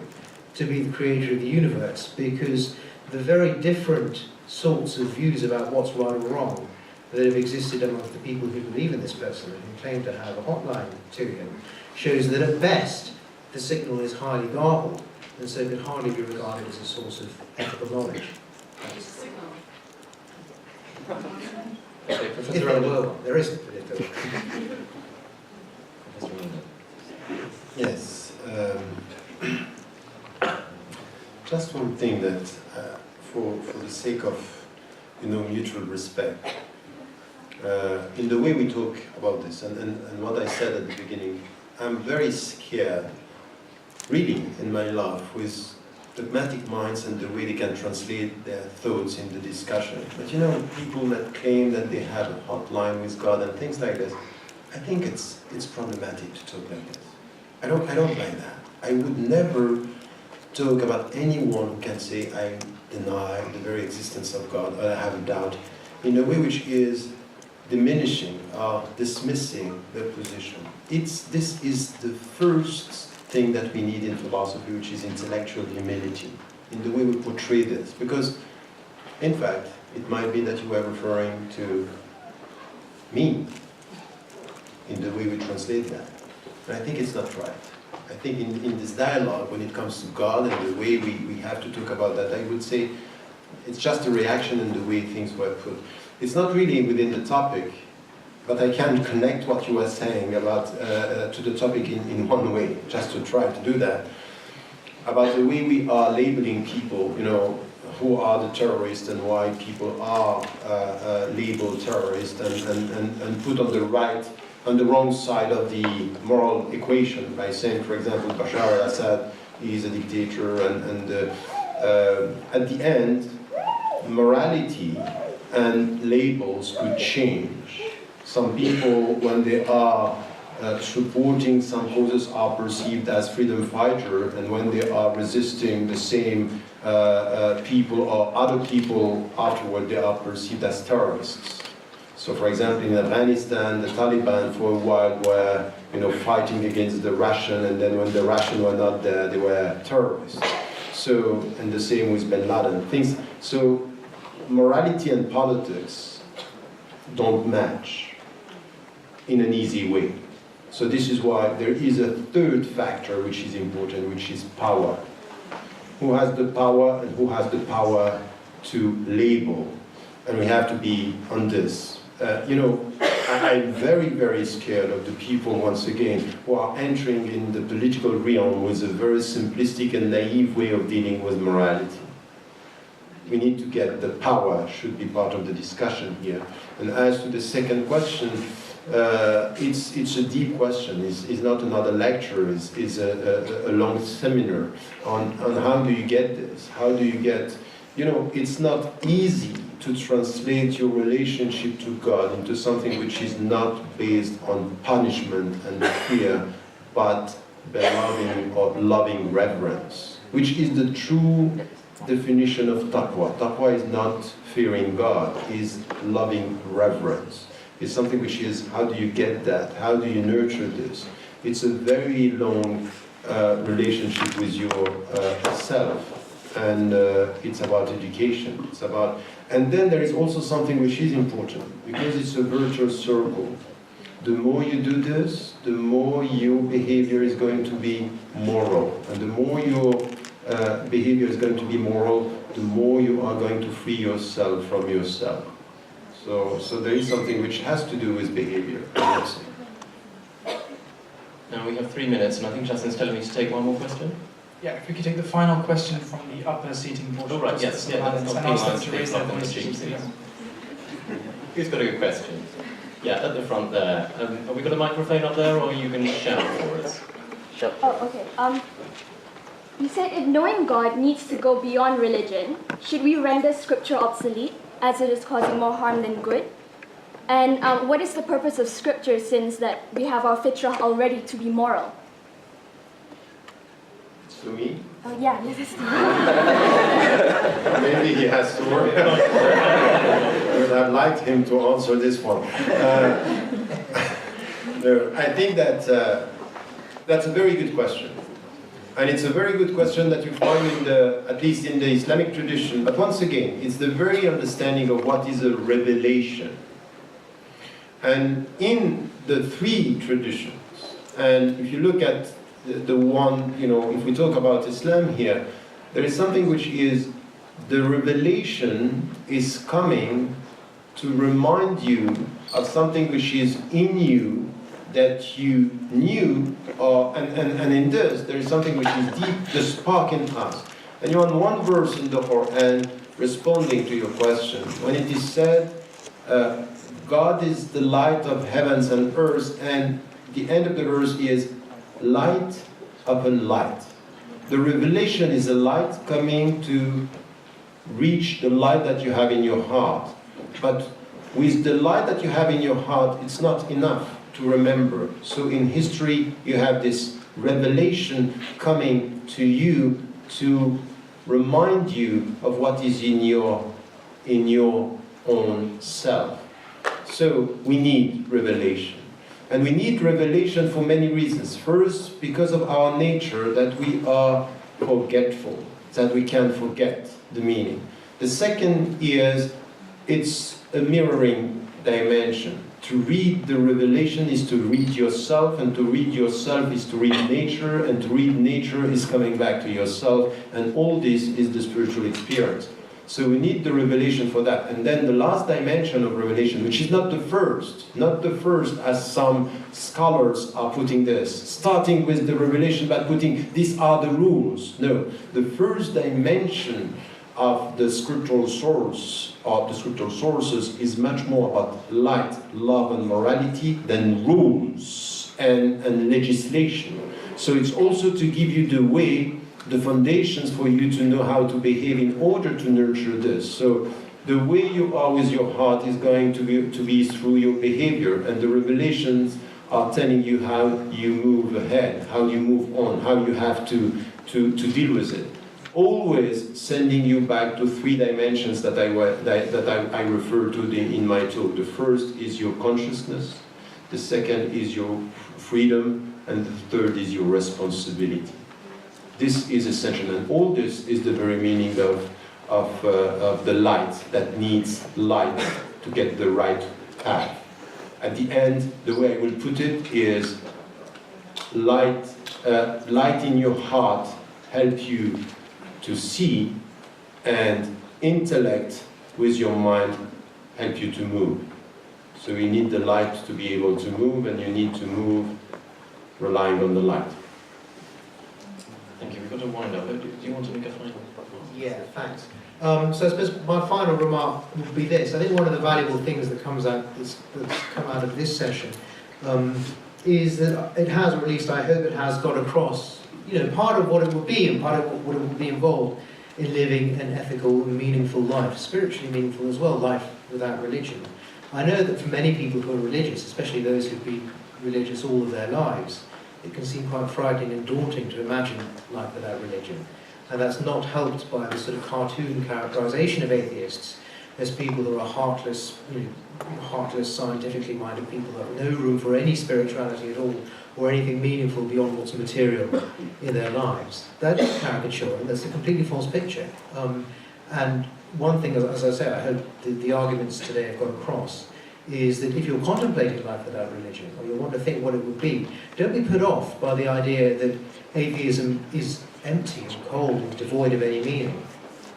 [SPEAKER 3] to be the creator of the universe, because the very different sorts of views about what's right or wrong that have existed amongst the people who believe in this person and who claim to have a hotline to him shows that at best the signal is highly garbled and so could hardly be regarded as a source of ethical knowledge.
[SPEAKER 7] Okay,
[SPEAKER 3] If
[SPEAKER 7] Professor
[SPEAKER 3] there
[SPEAKER 7] Ramadan.
[SPEAKER 3] were one, there isn't, but if there were.
[SPEAKER 7] Professor Ramadan.
[SPEAKER 2] Yes. Just one thing that, for the sake of, mutual respect, in the way we talk about this, and what I said at the beginning, I'm very scared, really, in my life, with dogmatic minds and the way they can translate their thoughts in the discussion. But people that claim that they have a hotline with God and things like this, I think it's problematic to talk like this. I don't like that. I would never talk about anyone who can say I deny the very existence of God or I have a doubt in a way which is diminishing or dismissing their position. This is the first thing that we need in philosophy, which is intellectual humility, in the way we portray this. Because, in fact, it might be that you are referring to me in the way we translate that. And I think it's not right. I think in this dialogue, when it comes to God and the way we have to talk about that, I would say it's just a reaction in the way things were put. It's not really within the topic, but I can connect what you were saying about to the topic in one way, just to try to do that, about the way we are labeling people, who are the terrorists and why people are labeled terrorists and put on the wrong side of the moral equation by saying, for example, Bashar al-Assad is a dictator, and at the end, morality and labels could change. Some people, when they are supporting some causes, are perceived as freedom fighters, and when they are resisting the same people or other people afterward, they are perceived as terrorists. So, for example, in Afghanistan, the Taliban for a while were, fighting against the Russian, and then when the Russians were not there, they were terrorists. So, and the same with Bin Laden. So, morality and politics don't match in an easy way. So this is why there is a third factor which is important, which is power. Who has the power and who has the power to label? And we have to be on this. I'm very, very scared of the people, once again, who are entering in the political realm with a very simplistic and naive way of dealing with morality. We need to get the power, should be part of the discussion here. And as to the second question, it's a deep question. It's not another lecture. It's a long seminar on how do you get this? How do you get... it's not easy to translate your relationship to God into something which is not based on punishment and fear, but belonging or loving reverence, which is the true definition of taqwa. Taqwa is not fearing God, is loving reverence. It's something which is, how do you get that? How do you nurture this? It's a very long relationship with yourself, and it's about education. It's about, and then there is also something which is important, because it's a virtuous circle. The more you do this, the more your behavior is going to be moral, and the more your behavior is going to be moral, the more you are going to free yourself from yourself. So there is something which has to do with behavior, I would say.
[SPEAKER 7] Now we have 3 minutes, and I think Justin's telling me to take one more question.
[SPEAKER 6] Yeah, if we could take the final question from the upper seating portion.
[SPEAKER 7] Oh, right, yes, yeah, that's
[SPEAKER 6] and ask them to raise their voices.
[SPEAKER 7] Who's got a good question? Yeah, at the front there. Have we got a microphone up there, or you can shout for us?
[SPEAKER 12] Oh, okay. You said if knowing God needs to go beyond religion, should we render scripture obsolete, as it is causing more harm than good? And what is the purpose of scripture, since that we have our fitrah already to be moral?
[SPEAKER 2] It's for me?
[SPEAKER 12] Yeah, this is
[SPEAKER 2] Maybe he has to work on it. But I'd like him to answer this one. No, I think that that's a very good question. And it's a very good question that you find in at least in the Islamic tradition. But once again, it's the very understanding of what is a revelation. And in the three traditions, and if you look at the one, if we talk about Islam here, there is something which is the revelation is coming to remind you of something which is in you that you knew, and in this, there is something which is deep, the spark in us. And you on one verse in the Qur'an, responding to your question, when it is said, God is the light of heavens and earth, and the end of the verse is light upon light. The revelation is a light coming to reach the light that you have in your heart. But with the light that you have in your heart, it's not enough to remember. So in history, you have this revelation coming to you to remind you of what is in your own self. So we need revelation. And we need revelation for many reasons. First, because of our nature, that we are forgetful, that we can forget the meaning. The second is, it's a mirroring dimension. To read the revelation is to read yourself, and to read yourself is to read nature, and to read nature is coming back to yourself, and all this is the spiritual experience. So we need the revelation for that. And then the last dimension of revelation, which is not the first as some scholars are putting this, starting with the revelation but putting, these are the rules. No, the first dimension of the scriptural source, or the scriptural sources, is much more about light, love and morality than rules and legislation. So it's also to give you the way, the foundations for you to know how to behave in order to nurture this. So the way you are with your heart is going to be through your behavior, and the revelations are telling you how you move ahead, how you move on, how you have to deal with it. Always sending you back to three dimensions that I refer to in my talk. The first is your consciousness, the second is your freedom, and the third is your responsibility. This is essential, and all this is the very meaning of the light that needs light to get the right path. At the end, the way I will put it is light in your heart help you to see, and intellect with your mind help you to move. So you need the light to be able to move, and you need to move relying on the light.
[SPEAKER 7] Thank you. We've got to wind up. Do you want to make a final?
[SPEAKER 3] Yeah, thanks. So I suppose my final remark would be this. I think one of the valuable things that that's come out of this session is that it has, or at least I hope it has, got across, part of what it would be and part of what it would be involved in living an ethical and meaningful life, spiritually meaningful as well, life without religion. I know that for many people who are religious, especially those who've been religious all of their lives, it can seem quite frightening and daunting to imagine life without religion. And that's not helped by the sort of cartoon characterization of atheists as people who are heartless, heartless, scientifically minded people who have no room for any spirituality at all, or anything meaningful beyond what's material in their lives. That is caricature, and that's a completely false picture. And one thing, as I say, I hope the arguments today have got across, is that if you're contemplating life without religion, or you want to think what it would be, don't be put off by the idea that atheism is empty and cold and devoid of any meaning.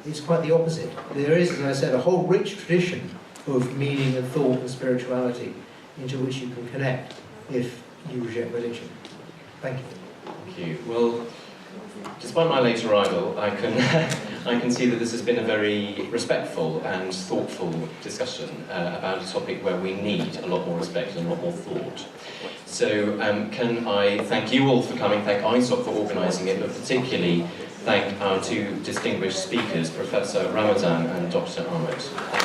[SPEAKER 3] It's quite the opposite. There is, as I said, a whole rich tradition of meaning and thought and spirituality into which you can connect if you reject religion. Thank you.
[SPEAKER 7] Thank you. Well, despite my late arrival, I can see that this has been a very respectful and thoughtful discussion about a topic where we need a lot more respect and a lot more thought. So can I thank you all for coming, thank ISOC for organising it, but particularly thank our two distinguished speakers, Professor Ramadan and Dr. Ahmed.